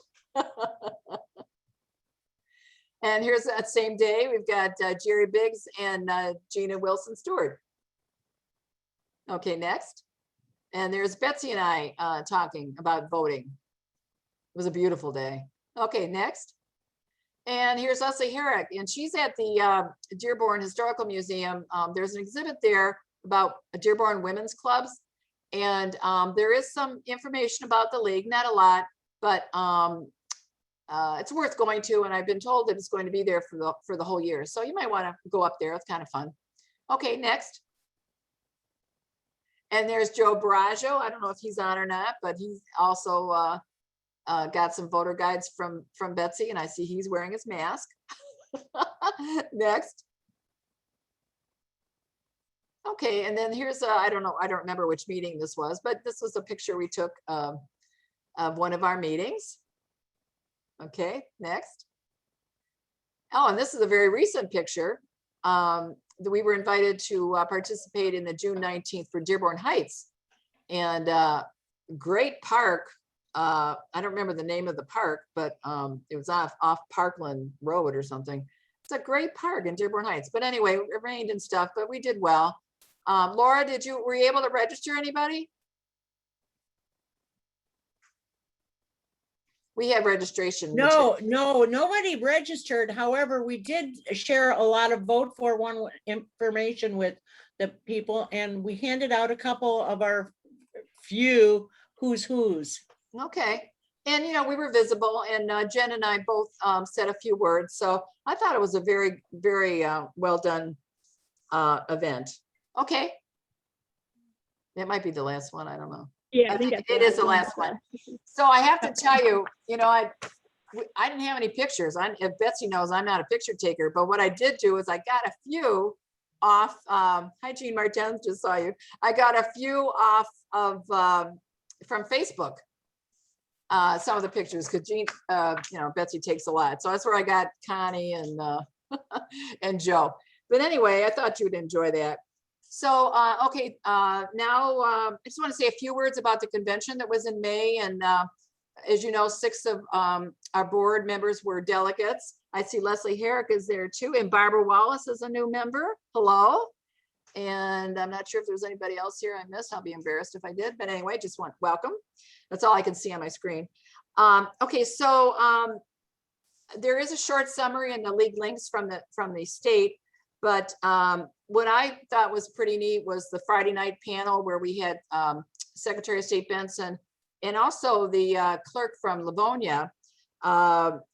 And here's that same day, we've got Jerry Biggs and Gina Wilson Stewart. Okay, next. And there's Betsy and I talking about voting. It was a beautiful day. Okay, next. And here's Leslie Herrick, and she's at the Dearborn Historical Museum. There's an exhibit there about Dearborn women's clubs. And there is some information about the league, not a lot, but it's worth going to. And I've been told that it's going to be there for the whole year. So you might want to go up there. It's kind of fun. Okay, next. And there's Joe Baraggio. I don't know if he's on or not, but he's also got some voter guides from Betsy, and I see he's wearing his mask. Next. Okay, and then here's I don't know, I don't remember which meeting this was, but this was a picture we took of one of our meetings. Okay, next. Oh, and this is a very recent picture. We were invited to participate in the June 19th for Dearborn Heights, and great park. I don't remember the name of the park, but it was off Parkland Road or something. It's a great park in Dearborn Heights. But anyway, it rained and stuff, but we did well. Laura, were you able to register anybody? We have registration. No, nobody registered. However, we did share a lot of vote for one information with the people, and we handed out a couple of our few who's. Okay. And, we were visible, and Jen and I both said a few words. So I thought it was a very, very well done event. Okay. It might be the last one. I don't know. Yeah, I think it is the last one. So I have to tell you, I didn't have any pictures. If Betsy knows, I'm not a picture taker, but what I did do is I got a few off. Hi, Jean Martin, just saw you. I got a few off of from Facebook. Some of the pictures, because Jean, Betsy takes a lot. So that's where I got Connie and and Joe. But anyway, I thought you would enjoy that. So, okay, now I just want to say a few words about the convention that was in May. And as you know, 6 of our board members were delegates. I see Leslie Herrick is there too, and Barbara Wallace is a new member. Hello. And I'm not sure if there's anybody else here I missed. I'll be embarrassed if I did. But anyway, just want welcome. That's all I can see on my screen. Okay, so there is a short summary in the league links from the state. But what I thought was pretty neat was the Friday night panel where we had Secretary of State Benson and also the clerk from Livonia,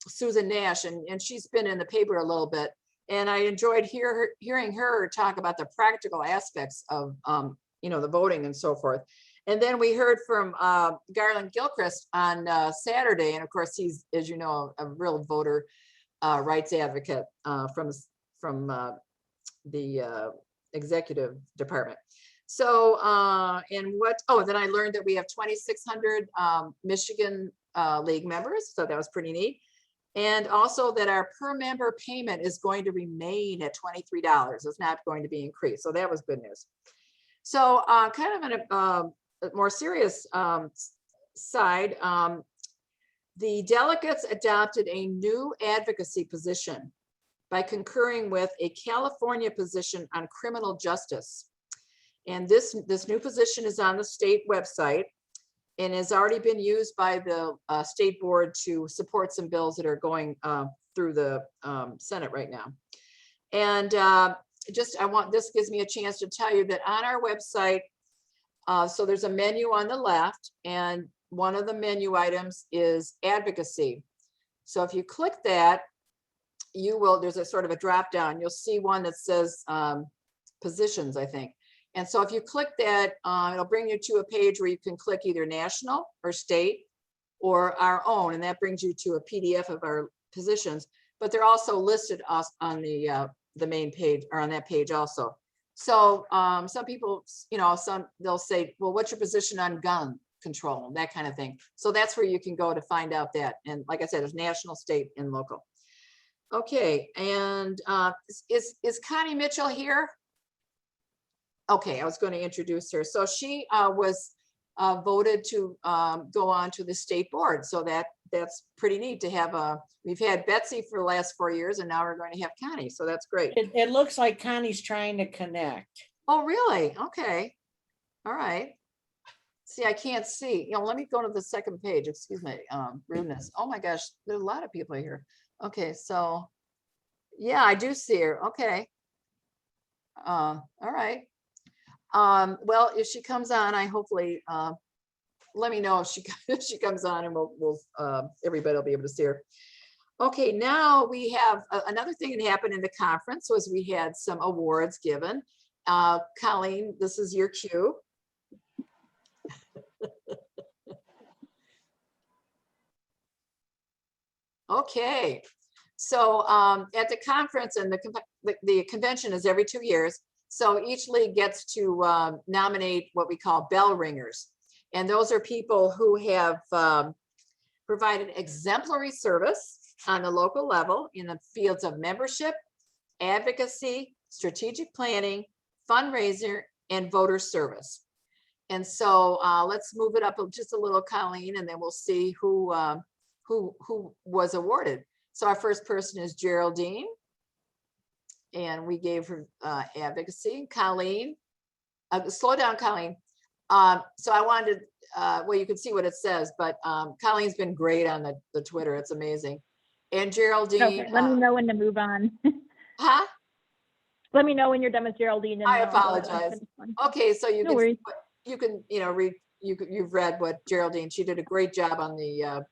Susan Nash, and she's been in the paper a little bit. And I enjoyed hearing her talk about the practical aspects of the voting and so forth. And then we heard from Garland Gilchrist on Saturday, and of course he's, as you know, a real voter rights advocate from the executive department. So, then I learned that we have 2,600 Michigan League members. So that was pretty neat. And also that our per member payment is going to remain at $23. It's not going to be increased. So that was good news. So kind of on a more serious side, the delegates adopted a new advocacy position by concurring with a California position on criminal justice. And this new position is on the state website and has already been used by the state board to support some bills that are going through the Senate right now. And this gives me a chance to tell you that on our website, so there's a menu on the left, and one of the menu items is advocacy. So if you click that, there's a sort of a drop down. You'll see one that says positions, I think. And so if you click that, it'll bring you to a page where you can click either national or state or our own. And that brings you to a PDF of our positions, but they're also listed on the main page or on that page also. So some people, they'll say, well, what's your position on gun control, that kind of thing. So that's where you can go to find out that. And like I said, it's national, state, and local. Okay, and is Connie Mitchell here? Okay, I was going to introduce her. So she was voted to go on to the state board. So that's pretty neat to have we've had Betsy for the last 4 years, and now we're going to have Connie. So that's great. It looks like Connie's trying to connect. Oh, really? Okay. All right. See, I can't see. Let me go to the second page. Excuse me, rudeness. Oh my gosh, there's a lot of people here. Okay, so yeah, I do see her. Okay. All right. Well, if she comes on, I hopefully let me know if she comes on, and we'll everybody will be able to see her. Okay, now we have another thing that happened in the conference was we had some awards given. Colleen, this is your cue. Okay, so at the conference, and the convention is every 2 years, So each league gets to nominate what we call bell ringers. And those are people who have provided exemplary service on the local level in the fields of membership, advocacy, strategic planning, fundraiser, and voter service. And so let's move it up just a little, Colleen, and then we'll see who was awarded. So our first person is Geraldine. And we gave her advocacy. Colleen, slow down, Colleen. So I wanted, well, you can see what it says, but Colleen's been great on the Twitter. It's amazing. And Geraldine. Okay, let me know when to move on. Huh? Let me know when you're done with Geraldine. And I then I'll go to the apologize. next one. Okay, so you No can, worries. you know, read, you've read what Geraldine, she did a great job on the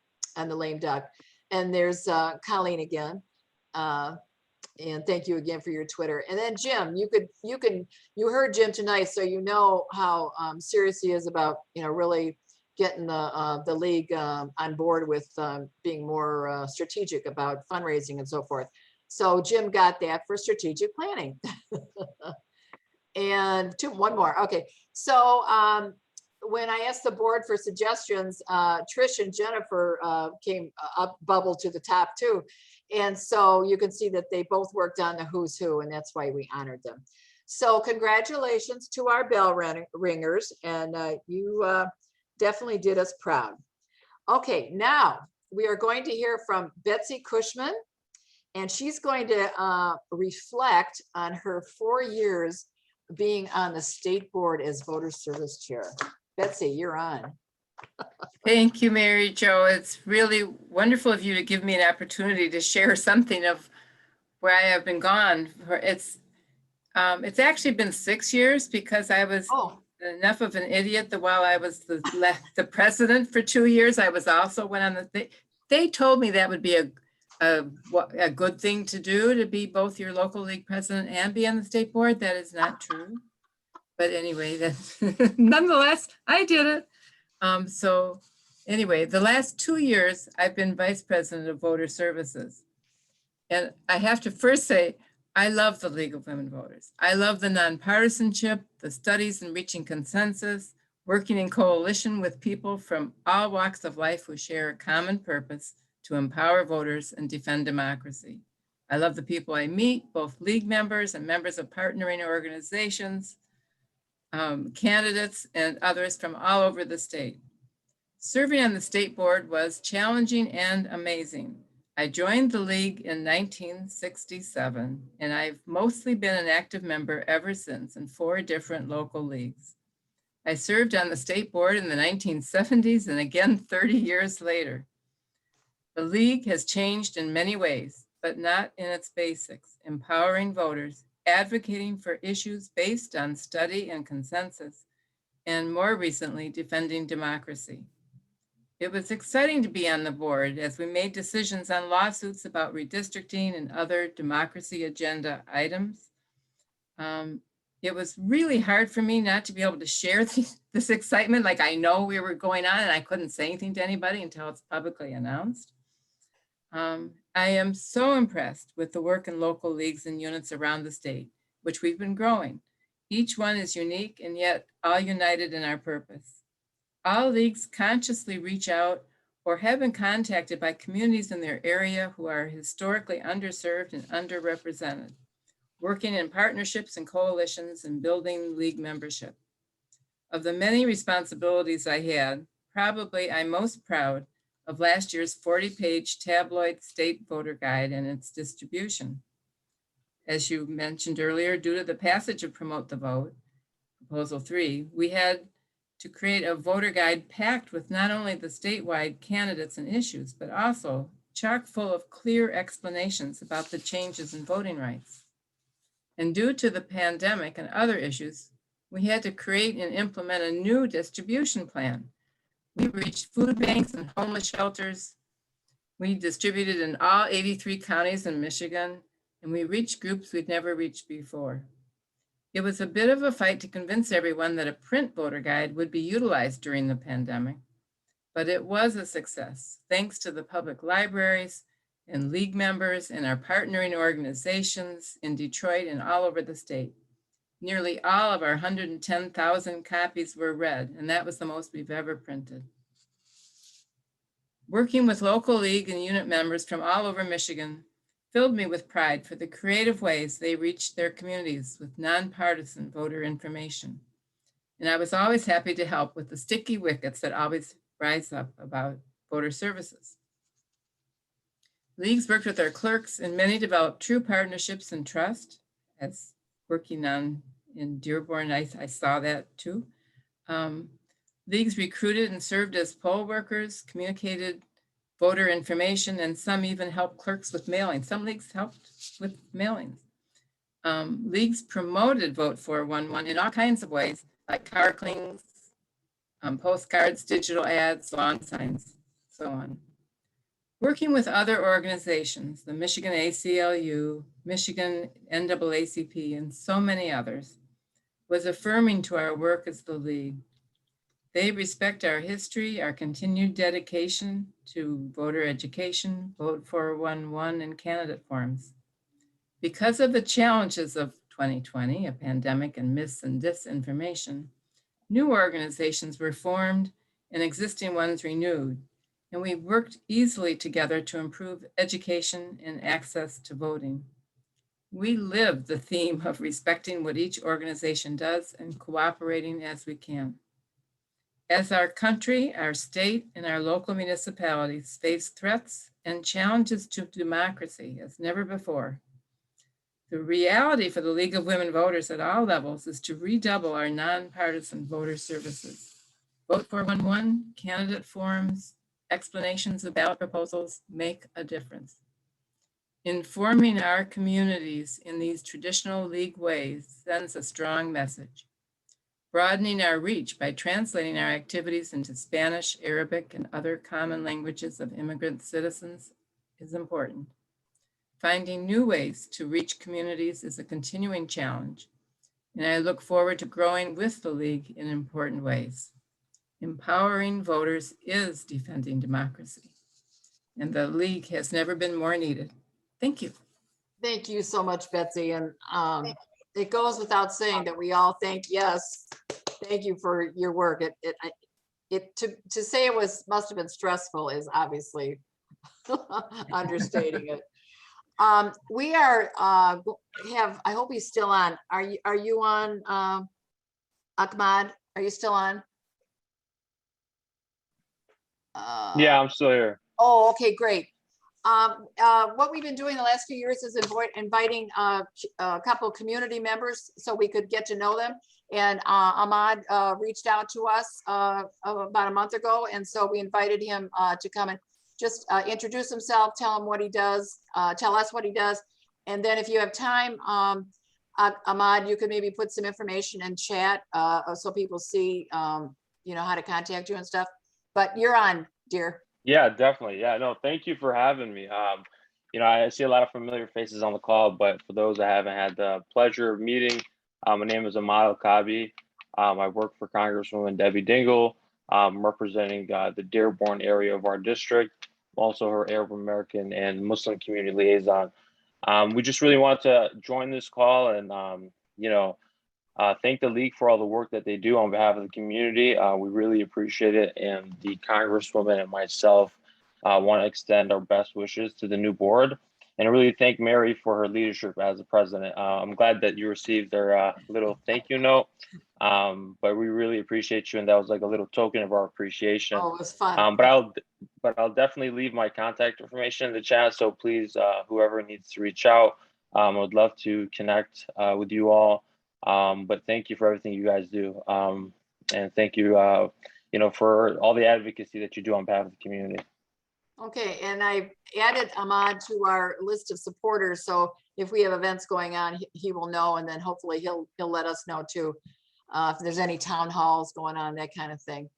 lame duck. And there's Colleen again. And thank you again for your Twitter. And then Jim, you heard Jim tonight, so you know how serious he is about, you know, really getting the league on board with being more strategic about fundraising and so forth. So Jim got that for strategic planning. And one more. Okay, so when I asked the board for suggestions, Trish and Jennifer came up, bubbled to the top too. And so you can see that they both worked on the who's who, and that's why we honored them. So congratulations to our bell ringers, and you definitely did us proud. Okay, now we are going to hear from Betsy Cushman, and she's going to reflect on her 4 years being on the state board as voter service chair. Betsy, you're on. Thank you, Mary Jo. It's really wonderful of you to give me an opportunity to share something of where I have been gone. It's actually been 6 years because I was enough of an idiot that while I was the president for 2 years, I was also went on they told me that would be a good thing to do, to be both your local league president and be on the state board. That is not true. But anyway, nonetheless, I did it. So anyway, the last 2 years, I've been vice president of voter services. And I have to first say, I love the League of Women Voters. I love the nonpartisanship, the studies and reaching consensus, working in coalition with people from all walks of life who share a common purpose to empower voters and defend democracy. I love the people I meet, both league members and members of partnering organizations, candidates and others from all over the state. Serving on the state board was challenging and amazing. I joined the league in 1967, and I've mostly been an active member ever since in 4 different local leagues. I served on the state board in the 1970s and again 30 years later. The league has changed in many ways, but not in its basics: empowering voters, advocating for issues based on study and consensus, and more recently, defending democracy. It was exciting to be on the board as we made decisions on lawsuits about redistricting and other democracy agenda items. It was really hard for me not to be able to share this excitement. Like, I know we were going on and I couldn't say anything to anybody until it's publicly announced. I am so impressed with the work in local leagues and units around the state, which we've been growing. Each one is unique and yet all united in our purpose. All leagues consciously reach out or have been contacted by communities in their area who are historically underserved and underrepresented, working in partnerships and coalitions and building league membership. Of the many responsibilities I had, probably I'm most proud of last year's 40-page tabloid state voter guide and its distribution. As you mentioned earlier, due to the passage of Promote the Vote, Proposal 3, we had to create a voter guide packed with not only the statewide candidates and issues, but also chock full of clear explanations about the changes in voting rights. And due to the pandemic and other issues, we had to create and implement a new distribution plan. We reached food banks and homeless shelters. We distributed in all 83 counties in Michigan, and we reached groups we'd never reached before. It was a bit of a fight to convince everyone that a print voter guide would be utilized during the pandemic, but it was a success, thanks to the public libraries and league members and our partnering organizations in Detroit and all over the state. Nearly all of our 110,000 copies were read, and that was the most we've ever printed. Working with local league and unit members from all over Michigan filled me with pride for the creative ways they reached their communities with nonpartisan voter information. And I was always happy to help with the sticky wickets that always rise up about voter services. Leagues worked with our clerks, and many developed true partnerships and trust. As working on in Dearborn, I saw that too. Leagues recruited and served as poll workers, communicated voter information, and some even helped clerks with mailing. Some leagues helped with mailings. Leagues promoted Vote 411 in all kinds of ways, like car clings, postcards, digital ads, lawn signs, so on. Working with other organizations, the Michigan ACLU, Michigan NAACP, and so many others, was affirming to our work as the League. They respect our history, our continued dedication to voter education, Vote 411, and candidate forums. Because of the challenges of 2020, a pandemic and myths and disinformation, new organizations were formed and existing ones renewed, and we worked easily together to improve education and access to voting. We live the theme of respecting what each organization does and cooperating as we can. As our country, our state, and our local municipalities face threats and challenges to democracy as never before, the reality for the League of Women Voters at all levels is to redouble our nonpartisan voter services. Vote 411, candidate forums, explanations of ballot proposals make a difference. Informing our communities in these traditional League ways sends a strong message. Broadening our reach by translating our activities into Spanish, Arabic, and other common languages of immigrant citizens is important. Finding new ways to reach communities is a continuing challenge, and I look forward to growing with the League in important ways. Empowering voters is defending democracy, and the League has never been more needed. Thank you. Thank you so much, Betsy. And it goes without saying that we all thank you for your work. To say it must have been stressful is obviously understating it. We are I hope he's still on. Are you on, Ahmad? Are you still on? Yeah, I'm still here. Oh, okay, great. What we've been doing the last few years is inviting a couple of community members so we could get to know them. And Ahmad reached out to us about a month ago. And so we invited him to come and just introduce himself, tell him what he does, tell us what he does. And then if you have time, Ahmad, you could maybe put some information in chat so people see, how to contact you and stuff. But you're on, dear. Yeah, definitely. Yeah, no, thank you for having me. I see a lot of familiar faces on the call, but for those I haven't had the pleasure of meeting, my name is Ahmad Al-Kabi. I work for Congresswoman Debbie Dingell. I'm representing the Dearborn area of our district, also her Arab American and Muslim community liaison. We just really want to join this call and, thank the League for all the work that they do on behalf of the community. We really appreciate it. And the Congresswoman and myself want to extend our best wishes to the new board and really thank Mary for her leadership as the president. I'm glad that you received their little thank you note, but we really appreciate you. And that was like a little token of our appreciation. Oh, it was fun. But I'll definitely leave my contact information in the chat. So please, whoever needs to reach out, I would love to connect with you all. But thank you for everything you guys do. And thank you, for all the advocacy that you do on behalf of the community. Okay, and I added Ahmad to our list of supporters. So if we have events going on, he will know, and then hopefully he'll let us know too. If there's any town halls going on, that kind of thing.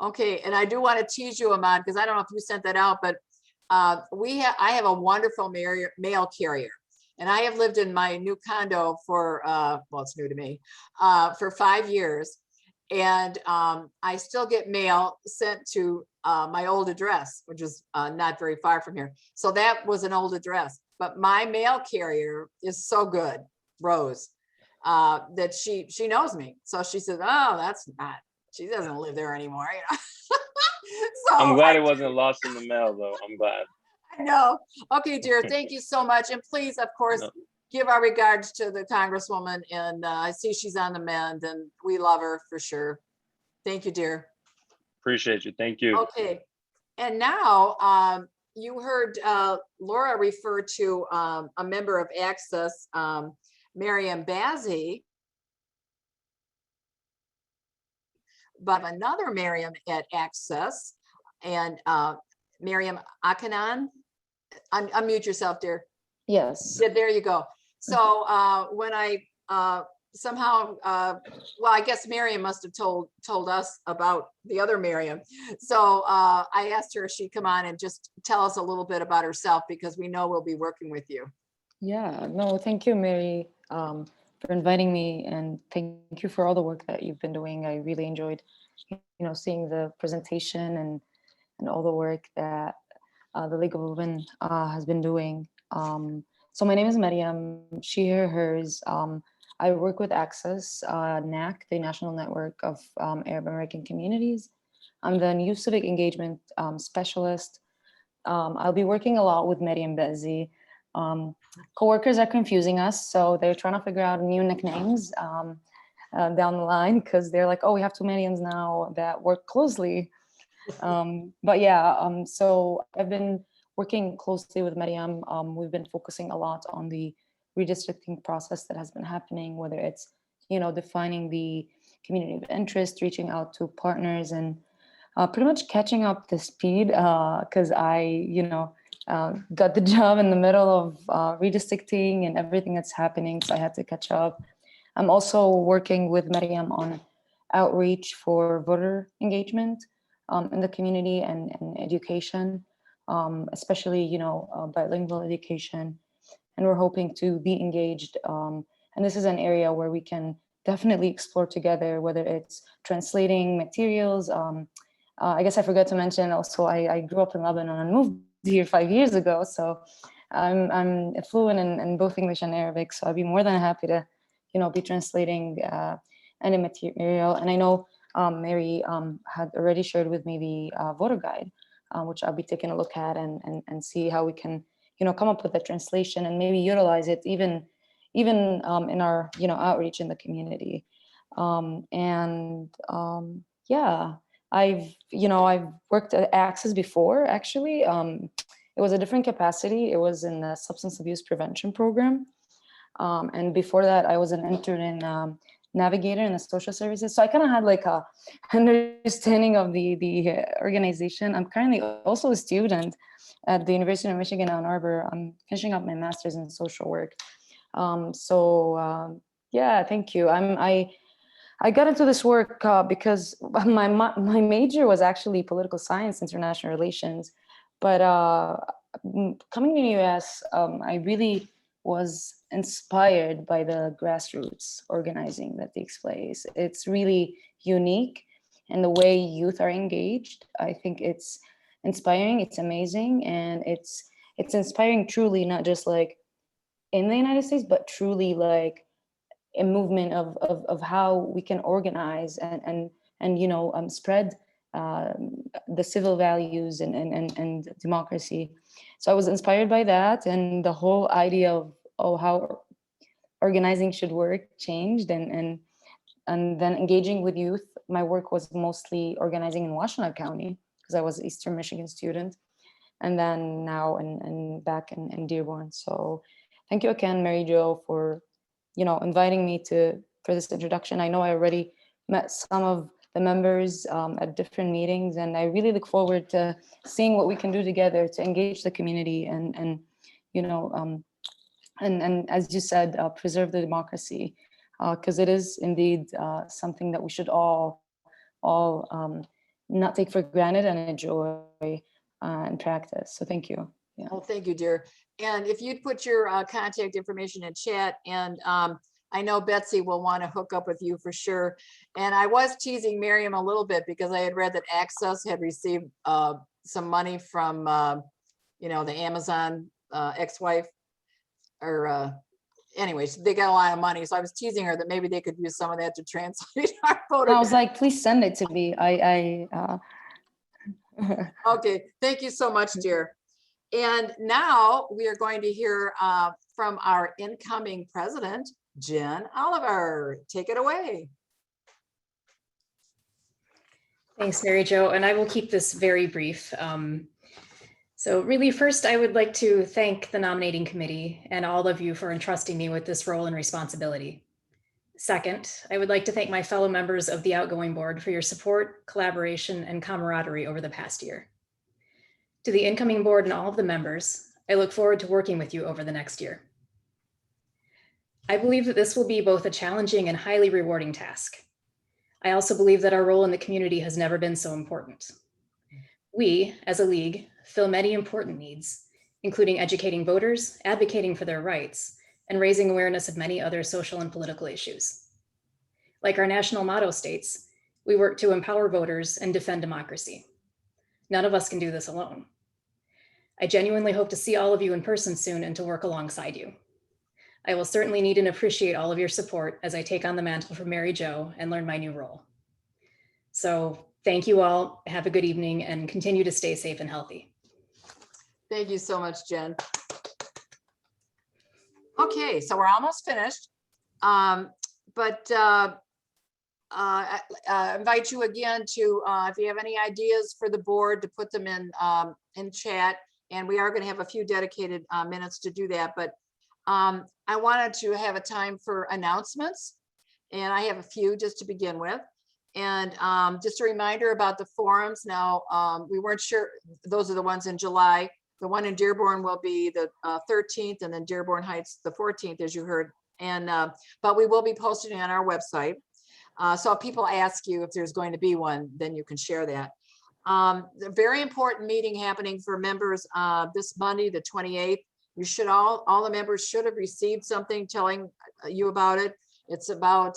Okay, and I do want to tease you, Ahmad, because I don't know if you sent that out, but I have a wonderful mail carrier. And I have lived in my new condo for, it's new to me, for 5 years. And I still get mail sent to my old address, which is not very far from here. So that was an old address. But my mail carrier is so good, Rose. that she knows me. So she says, oh, that's not, she doesn't live there anymore, you know. So I'm glad it wasn't lost in the mail, though. I'm glad. I know. Okay, dear, thank you so much. And please, of course, No. give our regards to the Congresswoman. And I see she's on the mend and we love her for sure. Thank you, dear. Appreciate you. Thank you. Okay. And now you heard Laura refer to a member of Access, Miriam Bazzi. But another Miriam at Access, and Miriam Akanan. Unmute yourself, dear. Yes. Yeah, there you go. So when I somehow, well, I guess Miriam must have told us about the other Miriam. So I asked her if she'd come on and just tell us a little bit about herself, because we know we'll be working with you. Yeah, no, thank you, Mary, for inviting me, and thank you for all the work that you've been doing. I really enjoyed, seeing the presentation and all the work that the League of Women has been doing. So my name is Mariam, she, her, hers. I work with Access, NAC, the National Network of Arab American Communities. I'm the New Civic Engagement Specialist. I'll be working a lot with Mariam Bazzi. Coworkers are confusing us, so they're trying to figure out new nicknames down the line, because they're like, oh, we have two Mariams now that work closely. But yeah, so I've been working closely with Mariam. We've been focusing a lot on the redistricting process that has been happening, whether it's, defining the community of interest, reaching out to partners, and pretty much catching up the speed, because I, got the job in the middle of redistricting and everything that's happening, so I had to catch up. I'm also working with Mariam on outreach for voter engagement in the community and education, especially, bilingual education. And we're hoping to be engaged. And this is an area where we can definitely explore together, whether it's translating materials. I guess I forgot to mention also, I grew up in Lebanon and moved here 5 years ago. So I'm fluent in both English and Arabic. So I'd be more than happy to, be translating any material. And I know Mary had already shared with me the voter guide, which I'll be taking a look at and see how we can, come up with a translation and maybe utilize it even in our, outreach in the community. Yeah, I've worked at Access before, actually. It was a different capacity. It was in the substance abuse prevention program. And before that, I was an intern in Navigator in the social services. So I kind of had like a understanding of the organization. I'm currently also a student at the University of Michigan, Ann Arbor. I'm finishing up my master's in social work. Yeah, thank you. I got into this work because my major was actually political science, international relations. But coming to the US, I really was inspired by the grassroots organizing that takes place. It's really unique in the way youth are engaged. I think it's inspiring, it's amazing, and it's inspiring truly, not just like in the United States, but truly like a movement of how we can organize and spread the civil values and democracy. So I was inspired by that, and the whole idea of how organizing should work changed, and then engaging with youth. My work was mostly organizing in Washtenaw County because I was an Eastern Michigan student, and then now and back in Dearborn. So thank you again, Mary Jo, for inviting me for this introduction. I know I already met some of the members at different meetings, and I really look forward to seeing what we can do together to engage the community and as you said, preserve the democracy, because it is indeed something that we should all not take for granted and enjoy and practice. So thank you. Yeah. Oh, thank you, dear. And if you'd put your contact information in chat, and I know Betsy will want to hook up with you for sure. And I was teasing Miriam a little bit because I had read that Access had received some money from, the Amazon ex-wife, or anyways, they got a lot of money. So I was teasing her that maybe they could use some of that to translate our voter. I was like, please send it to me. Okay, thank you so much, dear. And now we are going to hear from our incoming president, Jen Oliver. Take it away. Thanks, Mary Jo, and I will keep this very brief. So really, first, I would like to thank the nominating committee and all of you for entrusting me with this role and responsibility. Second, I would like to thank my fellow members of the outgoing board for your support, collaboration, and camaraderie over the past year. To the incoming board and all of the members, I look forward to working with you over the next year. I believe that this will be both a challenging and highly rewarding task. I also believe that our role in the community has never been so important. We, as a league, fill many important needs, including educating voters, advocating for their rights, and raising awareness of many other social and political issues. Like our national motto states, we work to empower voters and defend democracy. None of us can do this alone. I genuinely hope to see all of you in person soon and to work alongside you. I will certainly need and appreciate all of your support as I take on the mantle from Mary Jo and learn my new role. So thank you all, have a good evening, and continue to stay safe and healthy. Thank you so much, Jen. Okay, so we're almost finished. I invite you again to, if you have any ideas for the board, to put them in chat. And we are going to have a few dedicated minutes to do that. But I wanted to have a time for announcements. And I have a few just to begin with. And just a reminder about the forums. Now, we weren't sure, those are the ones in July. The one in Dearborn will be the 13th, and then Dearborn Heights, the 14th, as you heard. And but we will be posting on our website. So if people ask you if there's going to be one, then you can share that. A very important meeting happening for members this Monday, the 28th. You should all the members should have received something telling you about it. It's about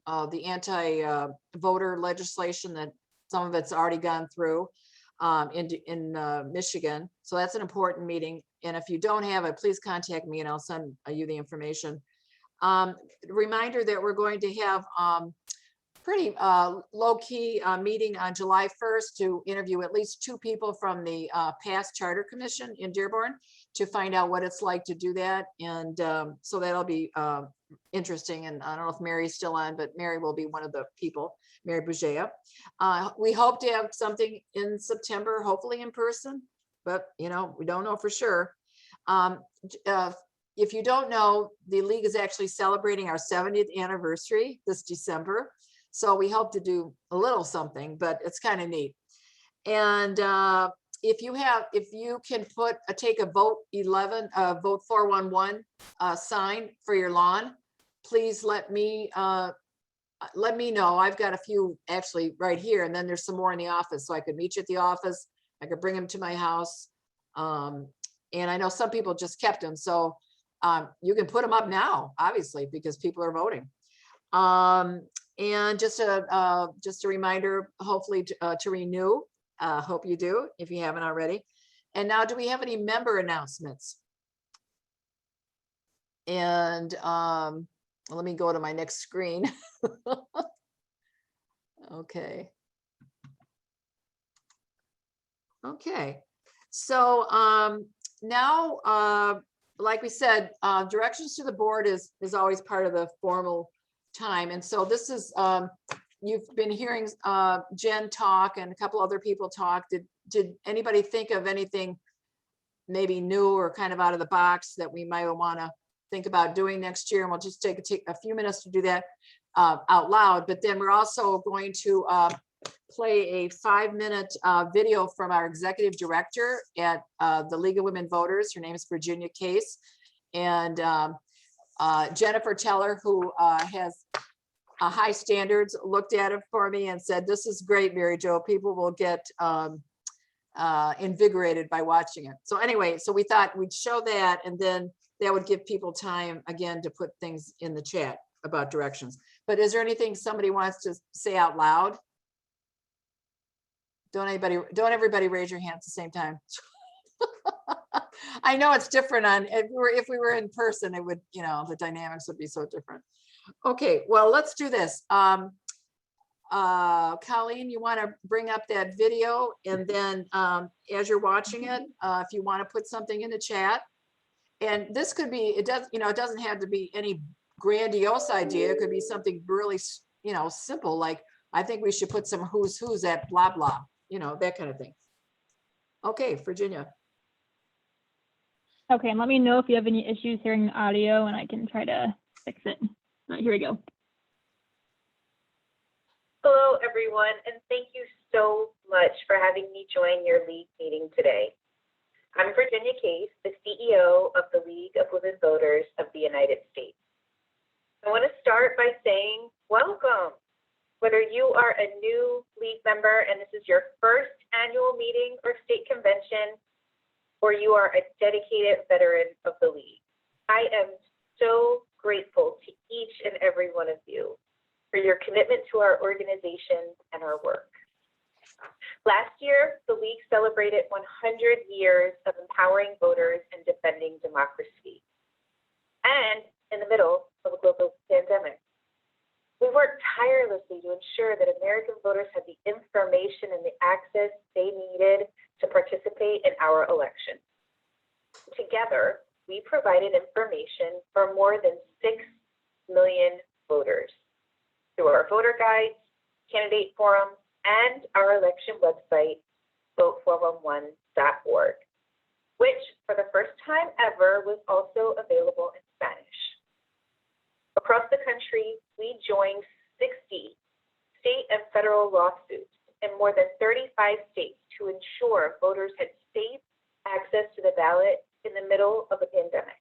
the anti-voter legislation that some of it's already gone through in Michigan. So that's an important meeting. And if you don't have it, please contact me and I'll send you the information. Reminder that we're going to have pretty low-key meeting on July 1st to interview at least 2 people from the past Charter Commission in Dearborn to find out what it's like to do that. And so that'll be interesting. And I don't know if Mary's still on, but Mary will be one of the people, Mary Bougea. We hope to have something in September, hopefully in person, but you know, we don't know for sure. If you don't know, the league is actually celebrating our 70th anniversary this December. So we hope to do a little something, but it's kind of neat. And if you can take a vote 411 sign for your lawn, please let me know. I've got a few actually right here, and then there's some more in the office, so I could meet you at the office. I could bring them to my house. And I know some people just kept them, so you can put them up now, obviously, because people are voting. And just a reminder, hopefully to renew. Hope you do if you haven't already. And now, do we have any member announcements? And let me go to my next screen. Okay. Okay. So now, like we said, directions to the board is always part of the formal time. And so this is, you've been hearing Jen talk and a couple other people talk. Did anybody think of anything maybe new or kind of out of the box that we might want to think about doing next year? And we'll just take a few minutes to do that out loud. But then we're also going to play a 5-minute video from our executive director at the League of Women Voters. Her name is Virginia Case. And Jennifer Teller, who has high standards, looked at it for me and said, "This is great, Mary Jo. People will get invigorated by watching it." So anyway, so we thought we'd show that, and then that would give people time again to put things in the chat about directions. But is there anything somebody wants to say out loud? Don't everybody raise your hand at the same time. I know it's different on, if we were in person, it would, you know, the dynamics would be so different. Okay, well, let's do this. Colleen, you want to bring up that video, and then as you're watching it, if you want to put something in the chat. And this could be, it does, you know, it doesn't have to be any grandiose idea. It could be something really, you know, simple, like, I think we should put some who's at blah, blah, you know, that kind of thing. Okay, Virginia. Okay, and let me know if you have any issues hearing the audio and I can try to fix it. All right, here we go. Hello, everyone, and thank you so much for having me join your league meeting today. I'm Virginia Case, the CEO of the League of Women Voters of the United States. I want to start by saying welcome. Whether you are a new league member and this is your first annual meeting or state convention, or you are a dedicated veteran of the league, I am so grateful to each and every one of you for your commitment to our organization and our work. Last year, the league celebrated 100 years of empowering voters and defending democracy, and in the middle of a global pandemic. We worked tirelessly to ensure that American voters had the information and the access they needed to participate in our election. Together, we provided information for more than 6 million voters through our voter guides, candidate forums, and our election website, vote411.org, which for the first time ever was also available in Spanish. Across the country, we joined 60 state and federal lawsuits in more than 35 states to ensure voters had safe access to the ballot in the middle of a pandemic.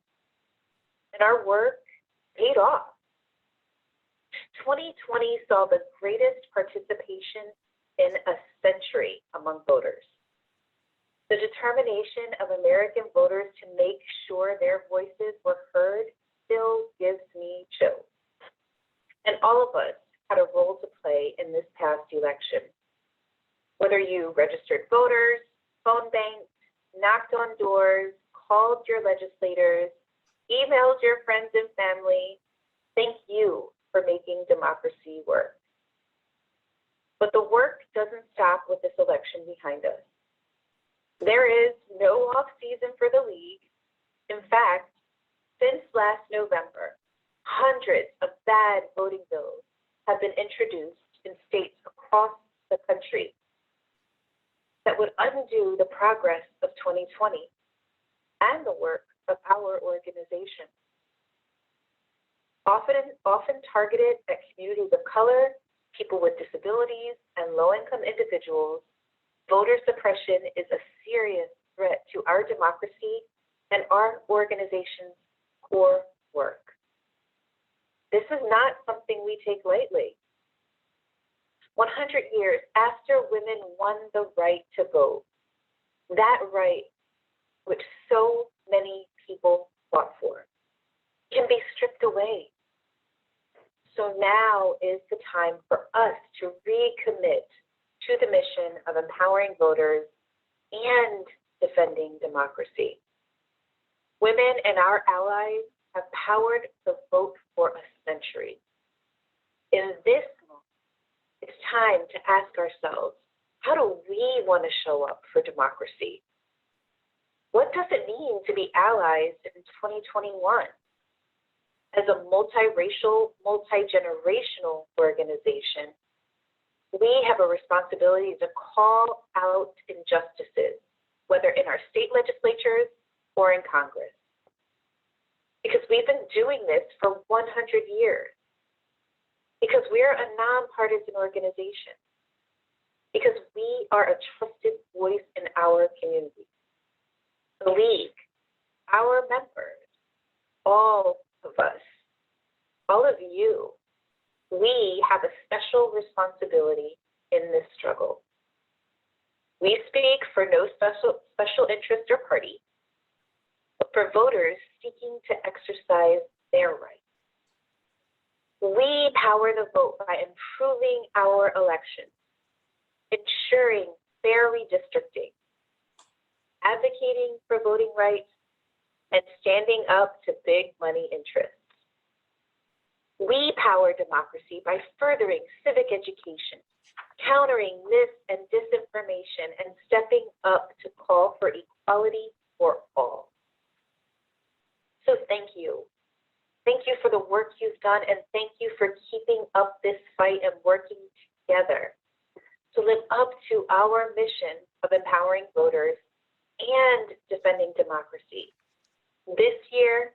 And our work paid off. 2020 saw the greatest participation in a century among voters. The determination of American voters to make sure their voices were heard still gives me chills. And all of us had a role to play in this past election. Whether you registered voters, phone banked, knocked on doors, called your legislators, emailed your friends and family, thank you for making democracy work. But the work doesn't stop with this election behind us. There is no off season for the league. In fact, since last November, hundreds of bad voting bills have been introduced in states across the country that would undo the progress of 2020 and the work of our organization. Often targeted at communities of color, people with disabilities, and low-income individuals, voter suppression is a serious threat to our democracy and our organization's core work. This is not something we take lightly. 100 years after women won the right to vote, that right, which so many people fought for, can be stripped away. So now is the time for us to recommit to the mission of empowering voters and defending democracy. Women and our allies have powered the vote for a century. In this moment, it's time to ask ourselves, how do we want to show up for democracy? What does it mean to be allies in 2021? As a multiracial, multi-generational organization, we have a responsibility to call out injustices, whether in our state legislatures or in Congress. Because we've been doing this for 100 years. Because we're a nonpartisan organization. Because we are a trusted voice in our community. The League, our members, all of us, all of you, we have a special responsibility in this struggle. We speak for no special interest or party, but for voters seeking to exercise their rights. We power the vote by improving our elections, ensuring fair redistricting, advocating for voting rights and standing up to big money interests. We power democracy by furthering civic education, countering mis and disinformation, and stepping up to call for equality for all. So thank you. Thank you for the work you've done, and thank you for keeping up this fight and working together to live up to our mission of empowering voters and defending democracy this year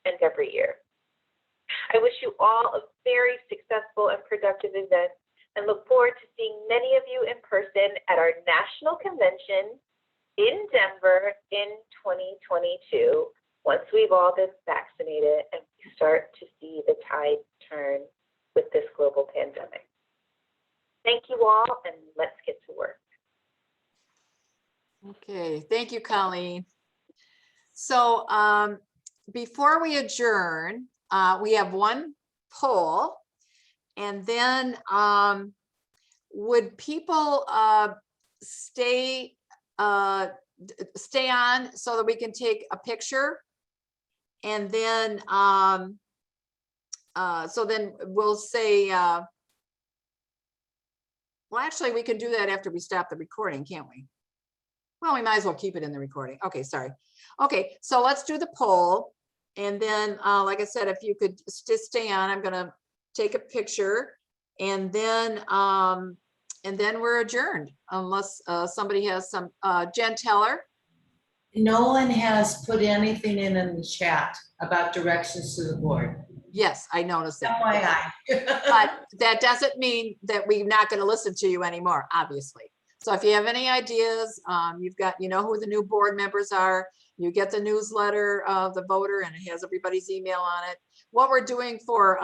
and every year. I wish you all a very successful and productive event and look forward to seeing many of you in person at our national convention in Denver in 2022, once we've all been vaccinated and we start to see the tide turn with this global pandemic. Thank you all, and let's get to work. Okay, thank you, Colleen. So before we adjourn, we have one poll, and then would people stay on so that we can take a picture? And then so then we'll say, well, actually, we can do that after we stop the recording, can't we? Well, we might as well keep it in the recording. Okay, sorry. Okay, so let's do the poll. And then, like I said, if you could just stay on, I'm gonna take a picture, and then we're adjourned unless somebody has some, Jen Teller. No one has put anything in the chat about directions to the board. Yes, I noticed that. FYI. But that doesn't mean that we're not gonna listen to you anymore, obviously. So if you have any ideas, you've got, you know who the new board members are. You get the newsletter of the voter, and it has everybody's email on it. What we're doing for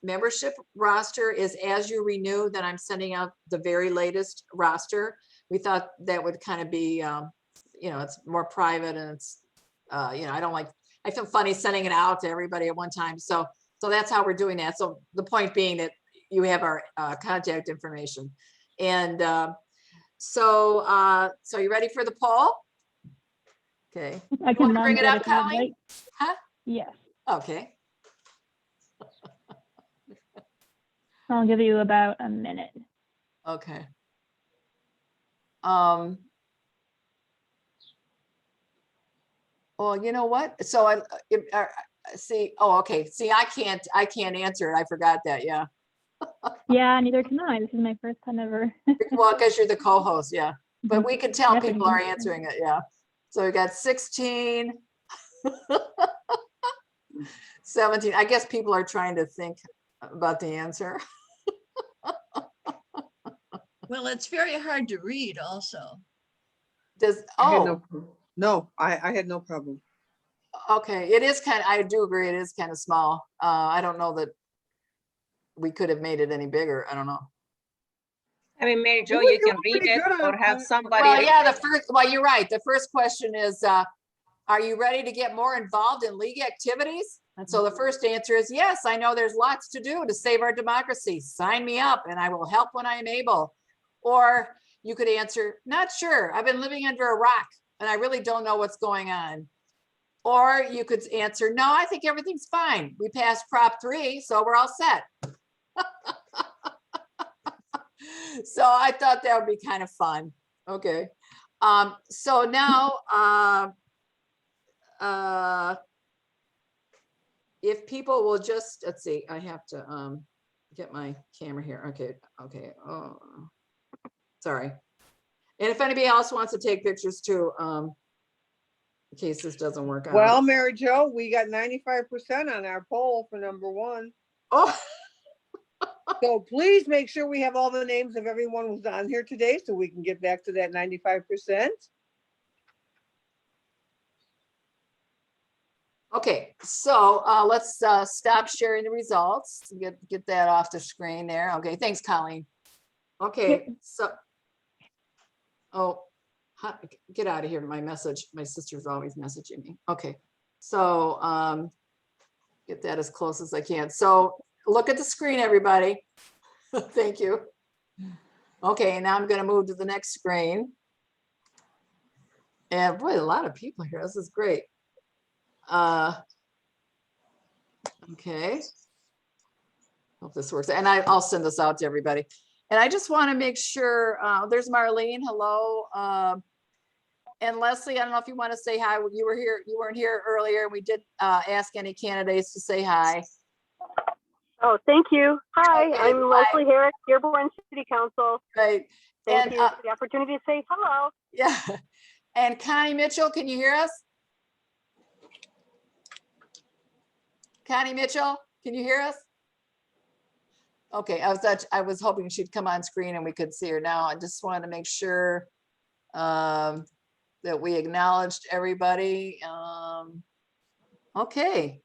membership roster is, as you renew, then I'm sending out the very latest roster. We thought that would kind of be, you know, it's more private, and it's, you know, I feel funny sending it out to everybody at one time. So that's how we're doing that. So the point being that you have our contact information. And so you ready for the poll? Okay. I You can want to bring it run up, through it if you'd Colleen? like. Huh? Yes, Okay. I'll give you about a minute. Okay. Well, you know what? So see. Oh, okay. See, I can't answer it. I forgot that. Yeah. Yeah, neither can I. This is my first time ever. Well, because you're the co-host. Yeah. But we can tell Yep, people are answering it. Yeah. So we got 16, 17. I guess people are trying to think about the answer. Well, it's very hard to read also. I had no problem. Okay, it is kind of, I do agree, it is kind of small. I don't know that we could have made it any bigger. I don't know. I mean, Mary Jo, you can read it or have somebody. Well, yeah, well, you're right. The first question is, are you ready to get more involved in league activities? And so the first answer is yes, I know there's lots to do to save our democracy. Sign me up and I will help when I am able. Or you could answer, not sure. I've been living under a rock and I really don't know what's going on. Or you could answer, no, I think everything's fine. We passed Prop 3, so we're all set. So I thought that would be kind of fun. Okay. So now, if people will just, let's see, I have to get my camera here. Okay. Okay. Oh, sorry. And if anybody else wants to take pictures too, in case this doesn't work out. Well, Mary Jo, we got 95% on our poll for number 1. Oh. So please make sure we have all the names of everyone who's on here today so we can get back to that 95%. Okay, so let's stop sharing the results. Get that off the screen there. Okay, thanks, Colleen. Okay, so, get out of here, my message. My sister's always messaging me. Okay, so get that as close as I can. So look at the screen, everybody. Thank you. Okay, now I'm gonna move to the next screen. And boy, a lot of people here. This is great. Okay. Hope this works. And I'll send this out to everybody. And I just want to make sure, there's Marlene, hello. And Leslie, I don't know if you want to say hi. You were here, you weren't here earlier. We did ask any candidates to say hi. Oh, thank you. Hi, Okay, I'm hi. Leslie Herrick, Dearborn City Council. Right. Thank And, you for the opportunity to say hello. Yeah. And Connie Mitchell, can you hear us? Connie Mitchell, can you hear us? Okay, I was hoping she'd come on screen and we could see her now. I just wanted to make sure that we acknowledged everybody. Okay.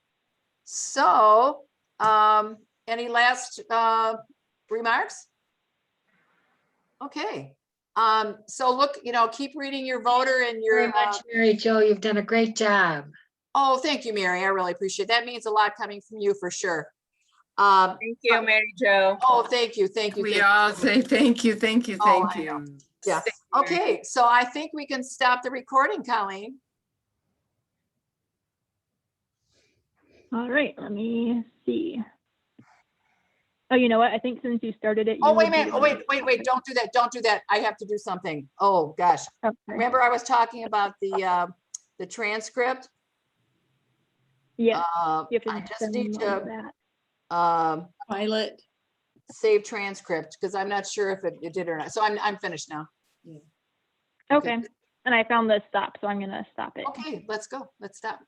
So, any last remarks? Okay. So look, keep reading your voter and your. Very much, Mary Jo. You've done a great job. Oh, thank you, Mary. I really appreciate it. That means a lot coming from you for sure. Thank you, Mary Jo. Oh, thank you. Thank you. We thank all you. say thank you, thank you, Oh, thank I know. you. Yeah. Okay. So I think we can stop the recording, Colleen. All right, let me see. Oh, you know what? I think since you started it. Oh, you wait a would be minute. the Oh, one- wait. Don't do that. Don't do that. I have to do something. Oh, gosh. Okay. Remember I was talking about the transcript? Yeah. You have to I just send need all of to that. pilot save transcript because I'm not sure if it did or not. So I'm finished now. Okay. And I found the stop, so I'm gonna stop it. Okay, let's go. Let's stop.